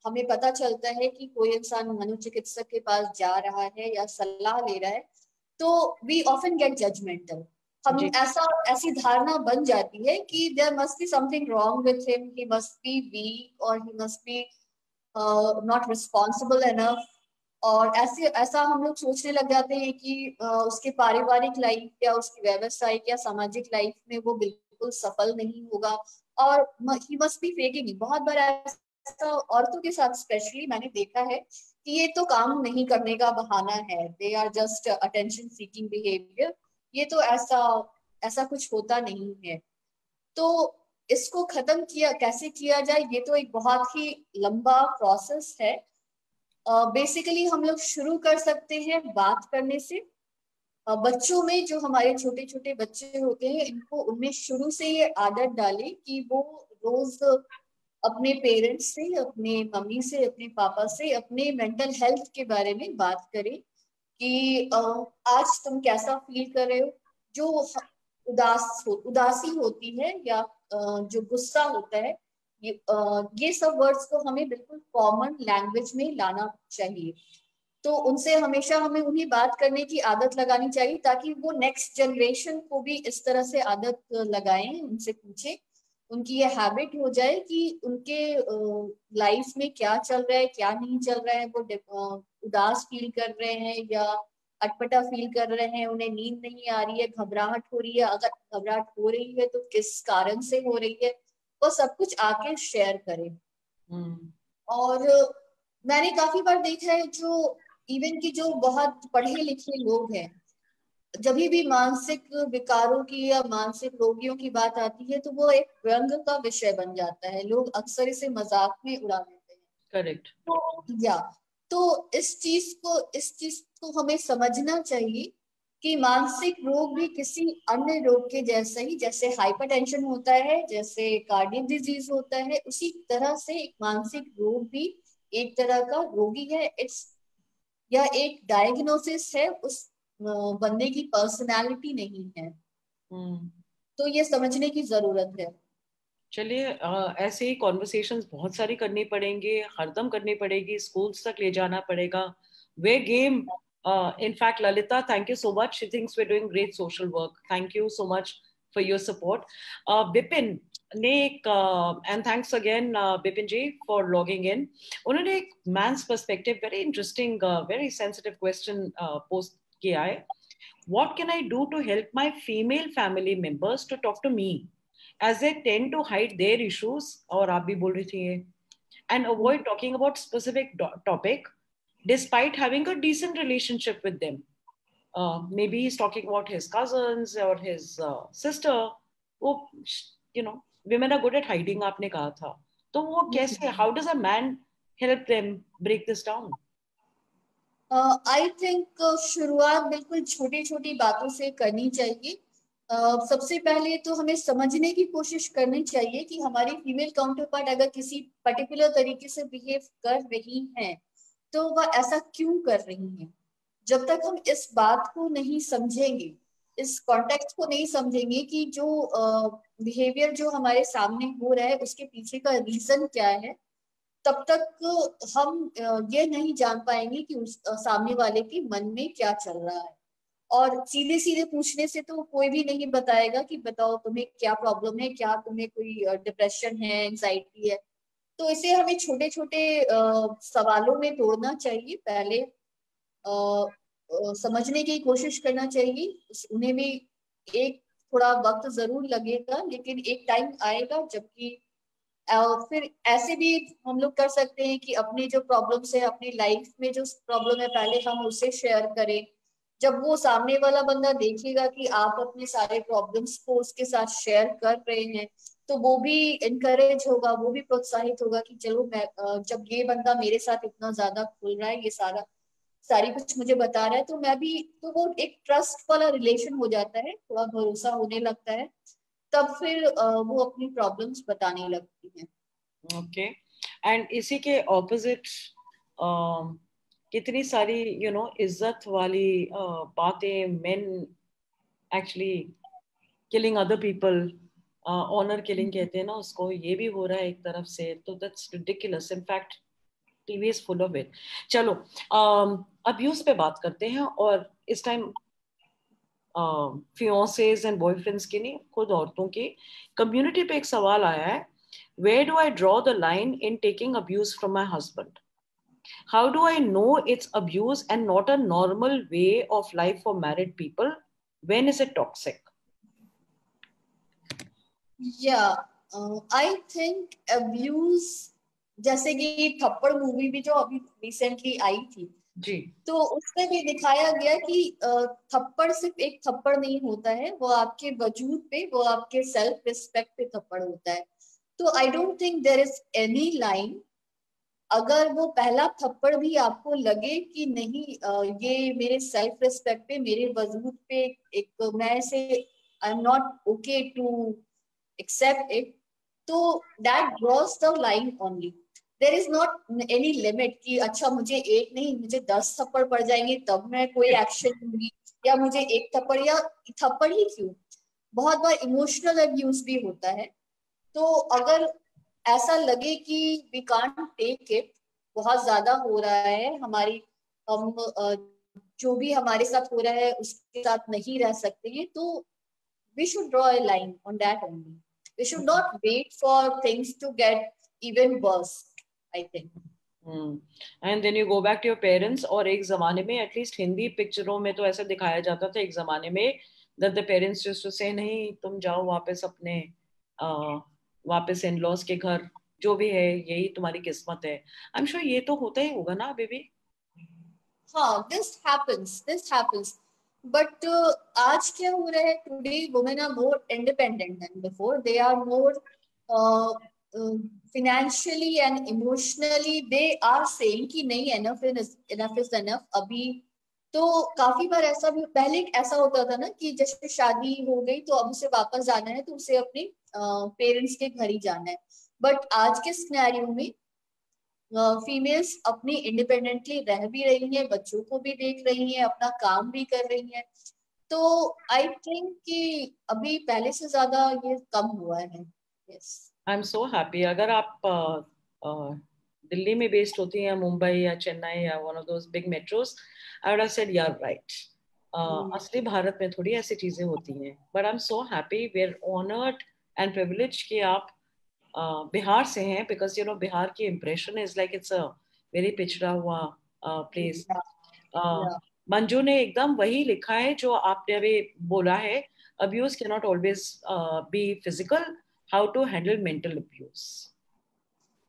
हमें पता चलता है कि कोई इंसान मनोचिकित्सक के पास जा रहा है या सलाह ले रहा है, तो वी ऑफन गेट जजमेंटल. हम जी. ऐसी धारणा बन जाती है कि there must be something wrong with him, he must be weak, और he must be not responsible enough. और ऐसा हम लोग सोचने लग जाते हैं कि उसके पारिवारिक लाइफ या उसकी व्यवसायिक या सामाजिक लाइफ में वो बिल्कुल सफल नहीं होगा, और ही मस्ट बी फेकिंग. बहुत बार ऐसा औरतों के साथ स्पेशली मैंने देखा है कि ये तो काम नहीं करने का बहाना है, they are just attention seeking behaviour. ये तो ऐसा ऐसा कुछ होता नहीं है. तो इसको खत्म किया कैसे किया जाए, ये तो एक बहुत ही लंबा प्रोसेस है. बेसिकली हम लोग शुरू कर सकते हैं बात करने से. बच्चों में, जो हमारे छोटे छोटे बच्चे होते हैं, इनको उनमें शुरू से ये आदत डालें कि वो रोज अपने पेरेंट्स से, अपने मम्मी से, अपने पापा से अपने मेंटल हेल्थ के बारे में बात करें कि आज तुम कैसा फील कर रहे हो. जो उदासी होती है, या जो गुस्सा होता है, ये सब वर्ड्स को हमें बिल्कुल कॉमन लैंग्वेज में लाना चाहिए. तो उनसे हमेशा हमें उन्हें बात करने की आदत लगानी चाहिए, ताकि वो नेक्स्ट जनरेशन को भी इस तरह से आदत लगाएं, उनसे पूछे, उनकी ये हैबिट हो जाए कि उनके लाइफ में क्या चल रहा है, क्या नहीं चल रहा है. वो उदास फील कर रहे हैं या अटपटा फील कर रहे हैं, उन्हें नींद नहीं आ रही है, घबराहट हो रही है, अगर घबराहट हो रही है तो किस कारण से हो रही है, वो सब कुछ आके शेयर करें. और मैंने काफी बार देखा है, जो इवन की जो बहुत पढ़े लिखे लोग हैं, जब भी मानसिक विकारों की या मानसिक रोगियों की बात आती है, तो वो एक व्यंग का विषय बन जाता है. लोग अक्सर इसे मजाक में उड़ा देते हैं. करेक्ट. तो या तो इस चीज को हमें समझना चाहिए कि मानसिक रोग भी किसी अन्य रोग के जैसा ही, जैसे हाइपरटेंशन होता है, जैसे कार्डियक डिजीज होता है, उसी तरह से एक मानसिक रोग भी एक तरह का रोगी है. इट्स या एक डायग्नोसिस है, उस बंदे की पर्सनालिटी नहीं है. तो ये समझने की जरूरत है. चलिए, ऐसे ही कॉन्वर्सेशंस बहुत सारी करनी पड़ेंगे, हरदम करनी पड़ेगी, स्कूल्स तक ले जाना पड़ेगा. वे game. In fact, Lalita, thank you so much. She thinks we're doing great social work. Thank you so much for your support. Bipin ने एक and thanks again Bipin ji for logging in. उन्होंने एक man's perspective, very interesting, very sensitive question post किया है. What can I do to help my female family members to talk to me, as they tend to hide their issues, और आप भी बोल रही थी ये, and avoid talking about specific topic despite having a decent relationship with them. Maybe he's talking about his cousins or his sister. वो you know women are good at hiding, आपने कहा था. तो वो कैसे, how does a man help them break this down? I think शुरुआत बिल्कुल छोटी छोटी बातों से करनी चाहिए. सबसे पहले तो हमें समझने की कोशिश करनी चाहिए कि हमारी फीमेल काउंटर पार्ट अगर किसी पर्टिकुलर तरीके से बिहेव कर रही हैं तो वह ऐसा क्यों कर रही हैं। जब तक हम इस बात को नहीं समझेंगे, इस कॉन्टेक्स्ट को नहीं समझेंगे कि जो बिहेवियर जो हमारे सामने हो रहा है उसके पीछे का रीजन क्या है, तब तक हम ये नहीं जान पाएंगे कि उस सामने वाले के मन में क्या चल रहा है। और सीधे सीधे पूछने से तो कोई भी नहीं बताएगा कि बताओ तुम्हें क्या प्रॉब्लम है, क्या तुम्हें कोई डिप्रेशन है, एंजाइटी है। तो इसे हमें छोटे छोटे सवालों में तोड़ना चाहिए। पहले समझने की कोशिश करना चाहिए, उन्हें भी एक थोड़ा वक्त जरूर लगेगा, लेकिन एक टाइम आएगा जबकि फिर ऐसे भी हम लोग कर सकते हैं कि अपनी जो प्रॉब्लम्स है, अपनी लाइफ में जो प्रॉब्लम है, पहले हम उसे शेयर करें। जब वो सामने वाला बंदा देखेगा कि आप अपने सारे प्रॉब्लम्स को उसके साथ शेयर कर रहे हैं, तो वो भी इनकरेज होगा, वो भी प्रोत्साहित होगा कि चलो मैं जब ये बंदा मेरे साथ इतना ज्यादा खुल रहा है, ये सारी कुछ मुझे बता रहा है, तो मैं भी, तो वो एक ट्रस्ट वाला रिलेशन हो जाता है, थोड़ा भरोसा होने लगता है। तब फिर वो अपनी प्रॉब्लम्स बताने लगती है। ओके। एंड इसी के ऑपोजिट कितनी सारी इज्जत वाली बातें, men actually killing other people, honour killing कहते हैं ना उसको, ये भी हो रहा है एक तरफ से, तो that's ridiculous. In fact TV is full of it. चलो अब्यूज पे बात करते हैं, और इस टाइम फियोंसेस एंड बॉयफ्रेंड्स की नहीं, खुद औरतों की कम्युनिटी पे एक सवाल आया है, where do I draw the line in taking abuse from my husband? How do I know it's abuse and not a normal way of life for married people? When is it toxic? या I think abuse, जैसे कि थप्पड़ movie भी जो अभी recently आई थी, जी। तो उसमें भी दिखाया गया कि थप्पड़ सिर्फ एक थप्पड़ नहीं होता है, वो आपके वजूद पे, वो आपके सेल्फ रिस्पेक्ट पे थप्पड़ होता है। तो आई don't think there is any line. अगर वो पहला थप्पड़ भी आपको लगे कि नहीं ये मेरे सेल्फ रिस्पेक्ट पे, मेरे वजूद पे, एक मैं से I am not okay to accept it, तो that draws the line only. There is not any limit कि अच्छा मुझे एक नहीं, मुझे 10 थप्पड़ पड़ जाएंगे तब मैं कोई एक्शन लूंगी, या मुझे एक थप्पड़, या थप्पड़ ही क्यों, बहुत बार इमोशनल अब्यूज भी होता है। तो अगर ऐसा लगे कि वी कांट टेक इट, बहुत ज्यादा हो रहा है, हमारी हम जो भी हमारे साथ हो रहा है उसके साथ नहीं रह सकते हैं, तो we should draw a line on that only. We should not wait for things to get even worse, I think. And then you go back to your parents, और एक जमाने में एटलीस्ट हिंदी पिक्चरों में तो ऐसा दिखाया जाता था एक जमाने में, that the parents used to say नहीं तुम जाओ वापस अपने वापस इन लॉज के घर, जो भी है यही तुम्हारी किस्मत है। आई एम श्योर ये तो होता ही होगा ना बेबी? हाँ, this happens. But आज क्या हो रहा है, today women are more independent than before. They are more uh, financially and emotionally, they are saying कि नहीं, enough is enough अभी। तो काफी बार ऐसा भी, पहले ऐसा होता था ना कि जैसे शादी हो गई तो अब उसे वापस जाना है तो उसे अपने पेरेंट्स के घर ही जाना है। बट आज के सिनेरियो में फीमेल्स अपनी इंडिपेंडेंटली रह भी रही हैं, बच्चों को भी देख रही हैं, अपना काम भी कर रही हैं। तो आई थिंक कि अभी पहले से ज्यादा ये कम हुआ है। Yes. I am so happy. अगर आप दिल्ली में बेस्ड होती हैं, मुंबई या चेन्नई या one of those big metros, I would have said you are right. असली भारत में थोड़ी ऐसी चीजें होती हैं, but I am so happy, we are honoured and privilege कि आप बिहार से हैं, बिकॉज बिहार की impression is like it's a very पिछड़ा हुआ प्लेस। मंजू ने एकदम वही लिखा है जो आपने अभी बोला है, abuse can not always be physical, how to handle mental abuse.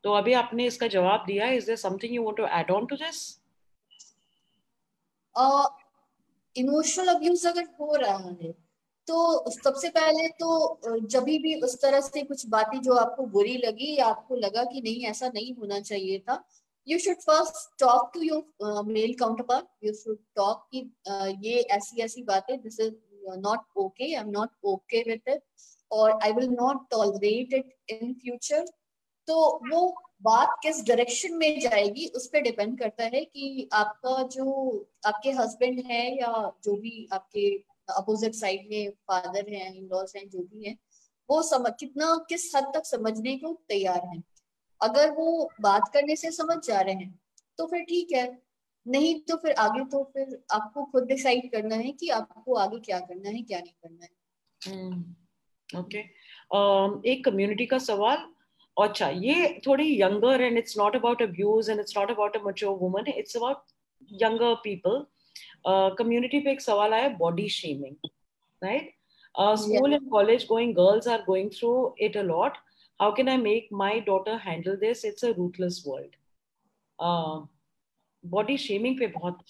तो अभी आपने इसका जवाब दिया, is there something you want to add on to this? Emotional abuse अगर हो रहा है तो सबसे पहले तो जब भी उस तरह से कुछ बातें जो आपको बुरी लगी, या आपको लगा कि नहीं ऐसा नहीं होना चाहिए था, you should first talk to your male counterpart. You should talk कि ये ऐसी ऐसी बातें, this is not okay, I'm not okay with it, और I will not tolerate it in future. तो वो बात किस डायरेक्शन में जाएगी उस पर डिपेंड करता है कि आपका जो आपके हस्बैंड है या जो भी आपके अपोजिट साइड में फादर हैं, इन लॉज हैं, जो भी हैं, वो समझ कितना किस हद तक समझने को तैयार हैं। अगर वो बात करने से समझ जा रहे हैं तो फिर ठीक है, नहीं तो फिर आगे तो फिर आपको खुद डिसाइड करना है कि आपको आगे क्या करना है, क्या नहीं करना है। ओके, एक कम्युनिटी का सवाल। अच्छा, ये थोड़ी younger, and it's not about abuse and it's not about a mature woman, it's about younger people. Community पे एक सवाल आया, body shaming, right? School and college going girls are going through it a lot. How can I make my daughter handle this? It's a ruthless world. Body shaming पे बहुत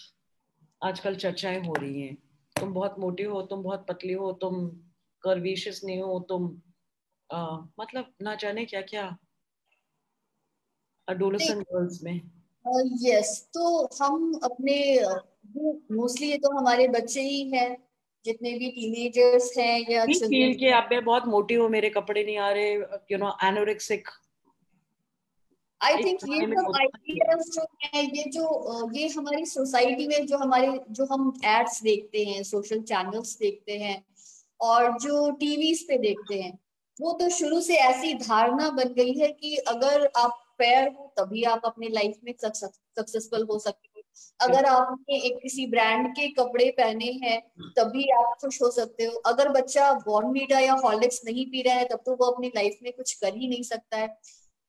आजकल चर्चाएं हो रही हैं। तुम बहुत मोटी हो, तुम बहुत पतली हो, तुम कर्वीशियस नहीं हो, तुम मतलब ना जाने क्या क्या अडोलेसेंट गर्ल्स में। यस, तो हम अपने मोस्टली ये तो हमारे बच्चे ही हैं, जितने भी टीनेजर्स हैं या नहीं फील चिल्ड्रन कि हैं। आप मैं बहुत मोटी हूँ, मेरे कपड़े नहीं आ रहे, एनोरेक्सिक। आई एक थिंक ये जमाने में सब होता था। आइडियाज जो है, ये हमारी सोसाइटी में जो हम एड्स देखते हैं, सोशल चैनल्स देखते हैं और जो टीवीज पे देखते हैं, वो तो शुरू से ऐसी धारणा बन गई है कि अगर आप फेयर हो तभी आप अपनी लाइफ में सक्सेसफुल हो सकते हो। अगर आपने एक किसी ब्रांड के कपड़े पहने हैं तभी आप खुश हो सकते हो। अगर बच्चा बॉर्नवीटा या हॉर्लिक्स नहीं पी रहा है तब तो वो अपनी लाइफ में कुछ कर ही नहीं सकता है।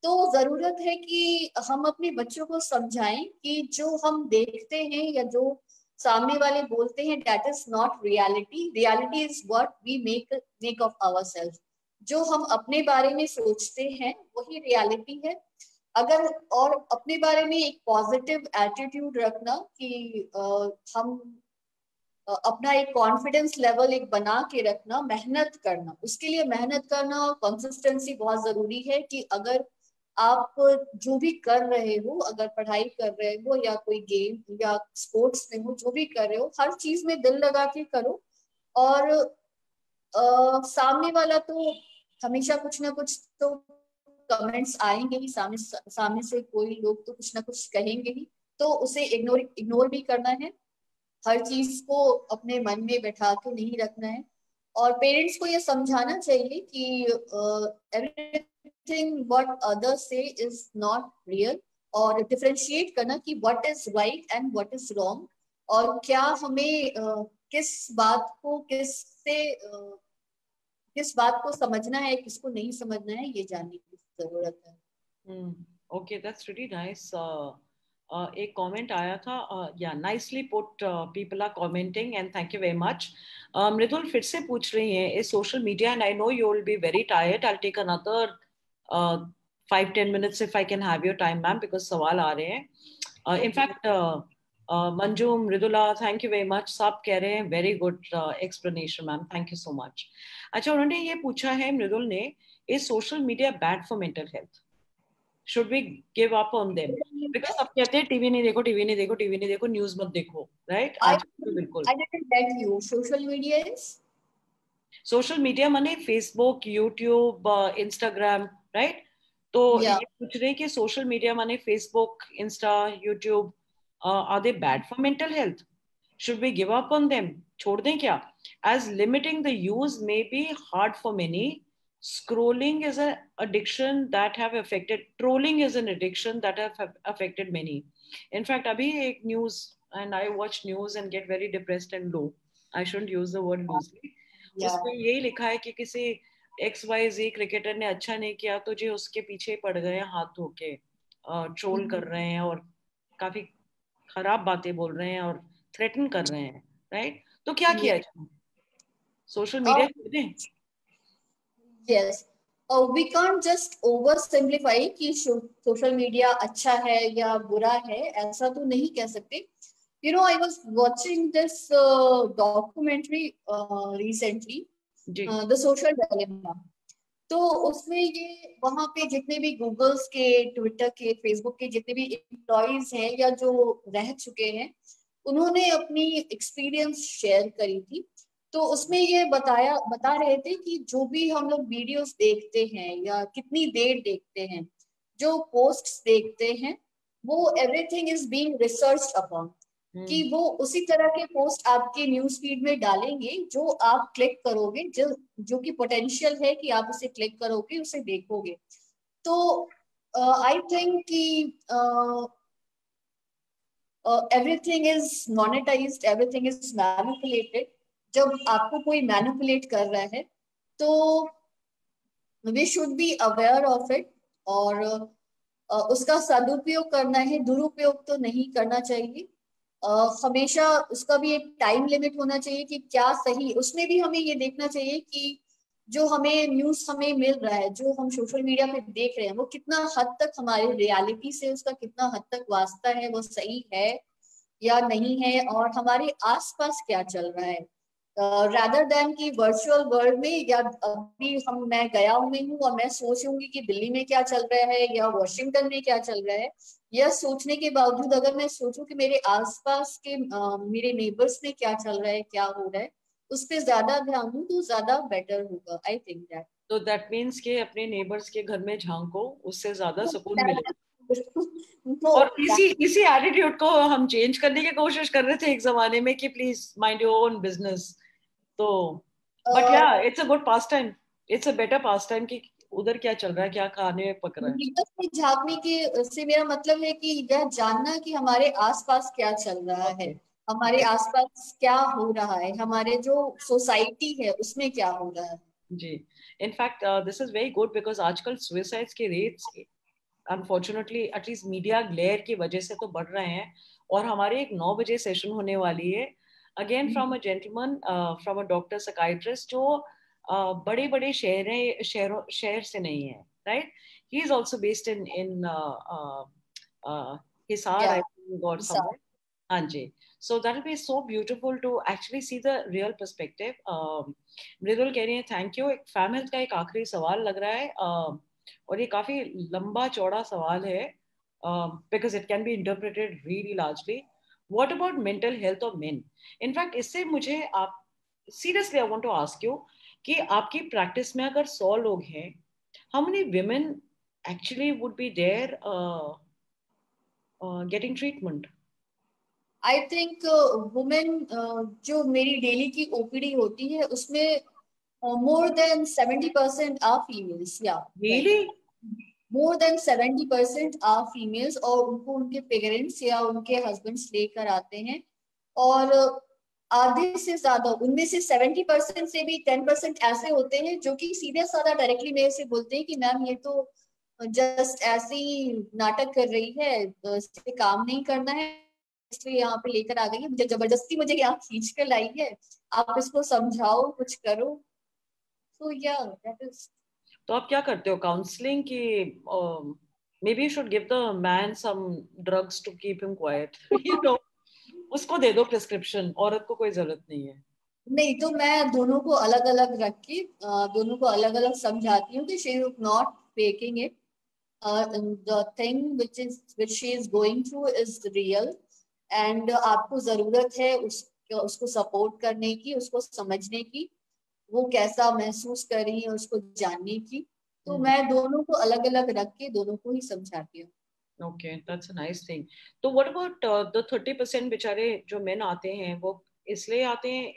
तो जरूरत है कि हम अपने बच्चों को समझाएं कि जो हम देखते हैं या जो सामने वाले बोलते हैं, that is not reality. Reality is what we make of ourself. जो हम अपने बारे में सोचते हैं वही रियलिटी है। अगर और अपने बारे में एक पॉजिटिव एटीट्यूड रखना कि हम अपना एक कॉन्फिडेंस लेवल एक बना के रखना, मेहनत करना, उसके लिए मेहनत करना और कंसिस्टेंसी बहुत जरूरी है। कि अगर आप जो भी कर रहे हो, अगर पढ़ाई कर रहे हो या कोई गेम या स्पोर्ट्स में हो, जो भी कर रहे हो, हर चीज में दिल लगा के करो। और सामने वाला तो हमेशा कुछ ना कुछ तो कमेंट्स आएंगे ही, सामने सामने से कोई लोग तो कुछ ना कुछ कहेंगे ही, तो उसे इग्नोर इग्नोर भी करना है। हर चीज को अपने मन में बैठा के नहीं रखना है। और पेरेंट्स को ये समझाना चाहिए कि एवरीथिंग व्हाट अदर्स से इज नॉट रियल, और डिफरेंशिएट करना कि what is right and what is wrong, और क्या हमें किस बात को किस बात को समझना है, किसको नहीं समझना है, ये जानने की जरूरत है। Okay, that's really nice. एक कमेंट आया था, yeah nicely put, people are commenting and thank you very much. Mridul फिर से पूछ रही हैं, is social media, and I know you will be very tired, I take another 5-10 minutes if I can have your time, ma'am, because सवाल आ रहे हैं। In fact Manju, Mridula, thank you very much, सब कह रहे हैं very good explanation ma'am, thank you so much. अच्छा, उन्होंने ये पूछा है मृदुल ने, is social media bad for mental health? Should we give up on them? Because सब कहते हैं टीवी नहीं देखो, टीवी नहीं देखो, टीवी नहीं देखो, न्यूज मत देखो, राइट? I आज तो बिल्कुल I didn't get you. Social media is? Social media माने फेसबुक, यूट्यूब, इंस्टाग्राम, राइट? तो Yeah. ये पूछ रहे हैं कि सोशल मीडिया माने Facebook, Insta, YouTube, are they bad for mental health? Should we give up on them? छोड़ दें क्या? As limiting the use may be hard for many, scrolling is an addiction that have affected, trolling is an addiction that have affected many. In fact, abhi ek news, and I watch news and get very depressed and low, I shouldn't use the word loosely, Yeah. उसमें यही लिखा है कि किसी XYZ cricketer ने अच्छा नहीं किया तो जी उसके पीछे पड़ गए हाथ धो के, ट्रोल कर रहे हैं और काफी खराब बातें बोल रहे हैं और थ्रेटन कर रहे हैं, राइट? तो क्या Yeah. किया जाए? सोशल मीडिया Uh, छोड़ दें? yes. We can't just oversimplify कि सोशल मीडिया अच्छा है या बुरा है, ऐसा तो नहीं कह सकते। You know, I was watching this documentary recently, ji The Social Dilemma. तो उसमें ये वहां पे जितने भी गूगल्स के, ट्विटर के, फेसबुक के जितने भी एम्प्लॉयज हैं या जो रह चुके हैं, उन्होंने अपनी एक्सपीरियंस शेयर करी थी। तो उसमें ये बता रहे थे कि जो भी हम लोग वीडियोस देखते हैं या कितनी देर देखते हैं, जो पोस्ट्स देखते हैं, वो everything is being researched upon, कि वो उसी तरह के पोस्ट आपके न्यूज फीड में डालेंगे जो आप क्लिक करोगे, जो कि पोटेंशियल है कि आप उसे क्लिक करोगे, उसे देखोगे। तो आई थिंक कि everything is monetised, everything is manipulated. जब आपको कोई मैनिपुलेट कर रहा है तो we should be aware of it, और उसका सदुपयोग करना है, दुरुपयोग तो नहीं करना चाहिए। हमेशा उसका भी एक टाइम लिमिट होना चाहिए कि क्या सही, उसमें भी हमें ये देखना चाहिए कि जो हमें न्यूज हमें मिल रहा है, जो हम सोशल मीडिया पे देख रहे हैं, वो कितना हद तक हमारे रियलिटी से, उसका कितना हद तक वास्ता है, वो सही है या नहीं है, और हमारे आसपास क्या चल रहा है। रादर देन कि वर्चुअल वर्ल्ड में, या अभी मैं गया हुई हूँ और मैं सोच रही कि दिल्ली में क्या चल रहा है या वॉशिंगटन में क्या चल रहा है, यह सोचने के बावजूद अगर मैं सोचूं कि मेरे आसपास के मेरे नेबर्स में क्या चल रहा है, क्या हो रहा है, उस पर ज्यादा ध्यान दूं तो ज्यादा बेटर होगा, आई थिंक दैट। तो दैट मीन्स कि अपने नेबर्स के घर में झांको, उससे ज्यादा सुकून मिलेगा। नो, और इसी इसी एटीट्यूड को हम चेंज करने की कोशिश कर रहे थे एक जमाने में कि please mind your own business. तो बट या it's a good pass time, it's a better pass time कि उधर क्या चल रहा है, क्या खाने में पक रहा है। नेबर्स में झांकने के से मेरा मतलब है कि यह जानना कि हमारे आसपास क्या चल रहा है, ओके। हमारे आसपास क्या हो रहा है, हमारे जो सोसाइटी है उसमें क्या हो रहा है। जी। In fact this is very good because आजकल सुइसाइड्स के rates unfortunately at least media glare की वजह से तो बढ़ रहे हैं। और हमारे एक 9 बजे सेशन होने वाली है again from a gentleman, from a doctor psychiatrist जो बड़े बड़े शहर से नहीं है, right. He is also based in Hisar या आई थिंक और समवेयर। हाँ जी। So that will be so beautiful to actually see the real perspective. Mridul कह रही है थैंक यू। एक फैम हेल्थ का एक आखिरी सवाल लग रहा है, और ये काफी लंबा चौड़ा सवाल है because it can be interpreted really largely. What about mental health of men? In fact इससे मुझे आप seriously I want to ask you कि आपकी प्रैक्टिस में अगर 100 लोग हैं, how many women actually would be there getting treatment? I think women, जो मेरी डेली की ओपीडी होती है उसमें मोर देन 70% आर फीमेल्स, या right, Really? More than 70% are females, और उनको उनके पेरेंट्स या उनके हस्बैंड्स लेकर आते हैं। और आधे से ज्यादा उनमें से 70% से भी 10% ऐसे होते हैं जो कि सीधे साधा डायरेक्टली मेरे से बोलते हैं कि मैम ये तो जस्ट ऐसे ही नाटक कर रही है, इससे काम नहीं करना है, इसलिए यहाँ पे लेकर आ गई है, मुझे जबरदस्ती मुझे यहाँ खींच कर लाई है, आप इसको समझाओ, कुछ करो। तो या दैट इज। तो आप क्या करते हो काउंसलिंग की? Maybe should give the man some drugs to keep him quiet, you know. उसको दे दो प्रिस्क्रिप्शन, औरत को कोई जरूरत नहीं है। नहीं, तो मैं दोनों को अलग अलग रख के दोनों को अलग अलग समझाती हूँ कि she is not faking it, the thing which she is going through is real, and आपको जरूरत है उसको सपोर्ट करने की, उसको समझने की, वो कैसा महसूस कर रही है उसको जानने की। तो मैं दोनों को अलग अलग रख के दोनों को ही समझाती हूँ। Okay, that's a nice thing. तो व्हाट अबाउट द 30% बेचारे जो मेन आते हैं, वो इसलिए आते हैं?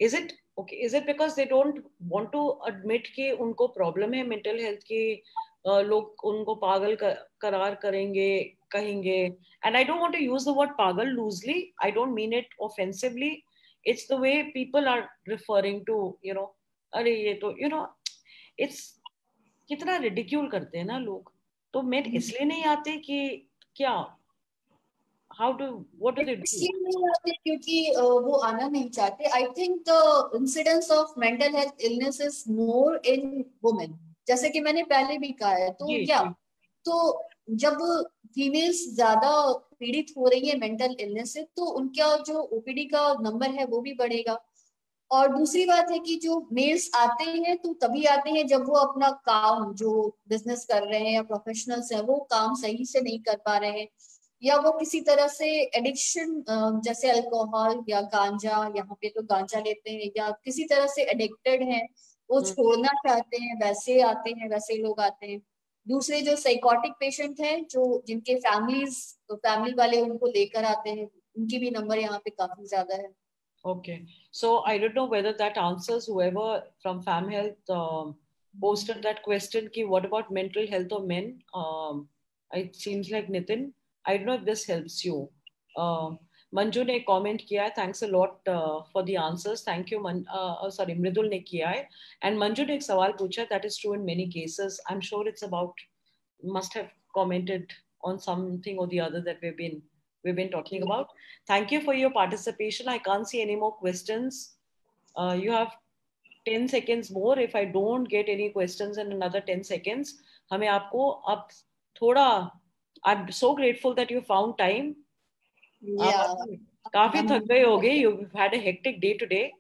Is it okay, is it because they don't want to admit कि उनको प्रॉब्लम है मेंटल हेल्थ की? लोग उनको पागल करार करेंगे, कहेंगे। And I don't want to use the word पागल loosely, I don't mean it offensively. It's the way people are referring to, you know. अरे ये तो यू नो, इट्स कितना रिडिक्यूल करते हैं ना लोग। तो मेड इसलिए नहीं आते कि क्या, how do, what do they do? इसलिए नहीं आते क्योंकि वो आना नहीं चाहते। I think the incidence of mental health illness is more in women, जैसे कि मैंने पहले भी कहा है। तो जी या जी। तो जब फीमेल्स ज्यादा पीड़ित हो रही है मेंटल इलनेस से, तो उनका जो ओपीडी का नंबर है वो भी बढ़ेगा। और दूसरी बात है कि जो मेल्स आते हैं तो तभी आते हैं जब वो अपना काम, जो बिजनेस कर रहे हैं या प्रोफेशनल्स हैं, वो काम सही से नहीं कर पा रहे हैं, या वो किसी तरह से एडिक्शन, जैसे अल्कोहल या गांजा, यहाँ पे तो गांजा लेते हैं, या किसी तरह से एडिक्टेड हैं, वो छोड़ना चाहते हैं, वैसे आते हैं, वैसे लोग आते हैं। दूसरे जो साइकोटिक पेशेंट हैं, जो जिनके फैमिली वाले उनको लेकर आते हैं, उनकी भी नंबर यहाँ पे काफी ज्यादा है। Okay, so I don't know whether that answers whoever from Fam Health posted that question. Ki what about mental health of men? It seems like Nitin. I don't know if this helps you. Manju ने comment किया है. Thanks a lot for the answers. Thank you. Sorry, मृदुल ने किया है. And Manju ने एक सवाल पूछा. That is true in many cases. I'm sure it's about, must have commented on something or the other that we've been talking about. Thank you for your participation. I can't see any more questions. You have 10 seconds more. If I don't get any questions in another 10 seconds, हमें आपको अब थोड़ा, I'm so grateful that you found time. आप Yeah. काफी I'm थक गए होगे. You've had a hectic day today.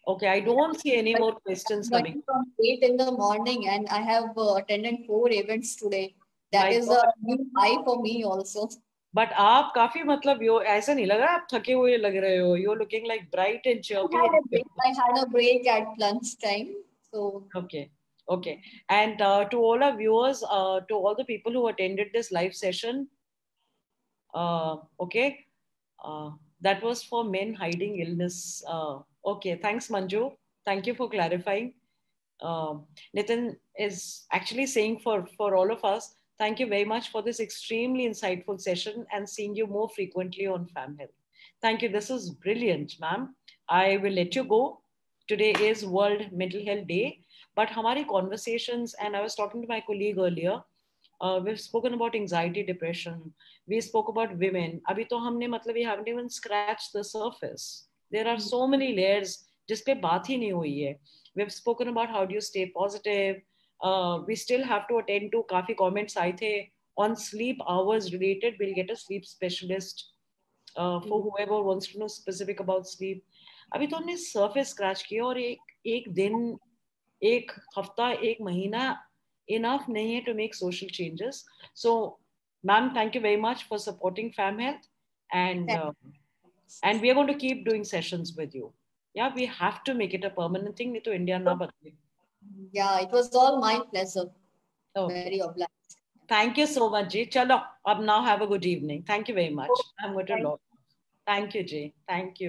Okay, I don't see any more questions coming. working from 8 in the morning, and I have attended 4 events today. That My is a God. new high for me also. But आप काफी मतलब यो ऐसा नहीं लग रहा आप थके हुए लग रहे हो. You looking like bright and chirpy. I had a break at lunchtime. So, Okay. Okay. And to all our viewers, to all the people who attended this live session, okay, that was for men hiding illness. Okay. Thanks, Manju. Thank you for clarifying. Nitin is actually saying for all of us, thank you very much for this extremely insightful session and seeing you more frequently on Fam Health. Thank you. This is brilliant, ma'am. I will let you go. Today is World Mental Health Day, but hamari conversations, and I was talking to my colleague earlier. We've spoken about anxiety, depression. We spoke about women. Abhi to humne matlab we haven't even scratched the surface. There are so many layers जिस पे बात ही नहीं हुई है. We've spoken about how do you stay positive. We still have to attend to काफी comments आए थे on sleep hours related. We'll get a sleep specialist for whoever wants to know specific about sleep. अभी तो हमने surface scratch किया और एक दिन, एक हफ्ता, एक महीना enough nahi hai to make social changes. So, ma'am, thank you very much for supporting Fam Health, and we are going to keep doing sessions with you. Yeah, we have to make it a permanent thing. नहीं तो India ना बदले. yeah, it was all my pleasure. Okay. Very obliged. Thank you so much, Ji. Chalo, ab now have a good evening. Thank you very much. I'm going to Thank log. Thank you, Ji. Thank you.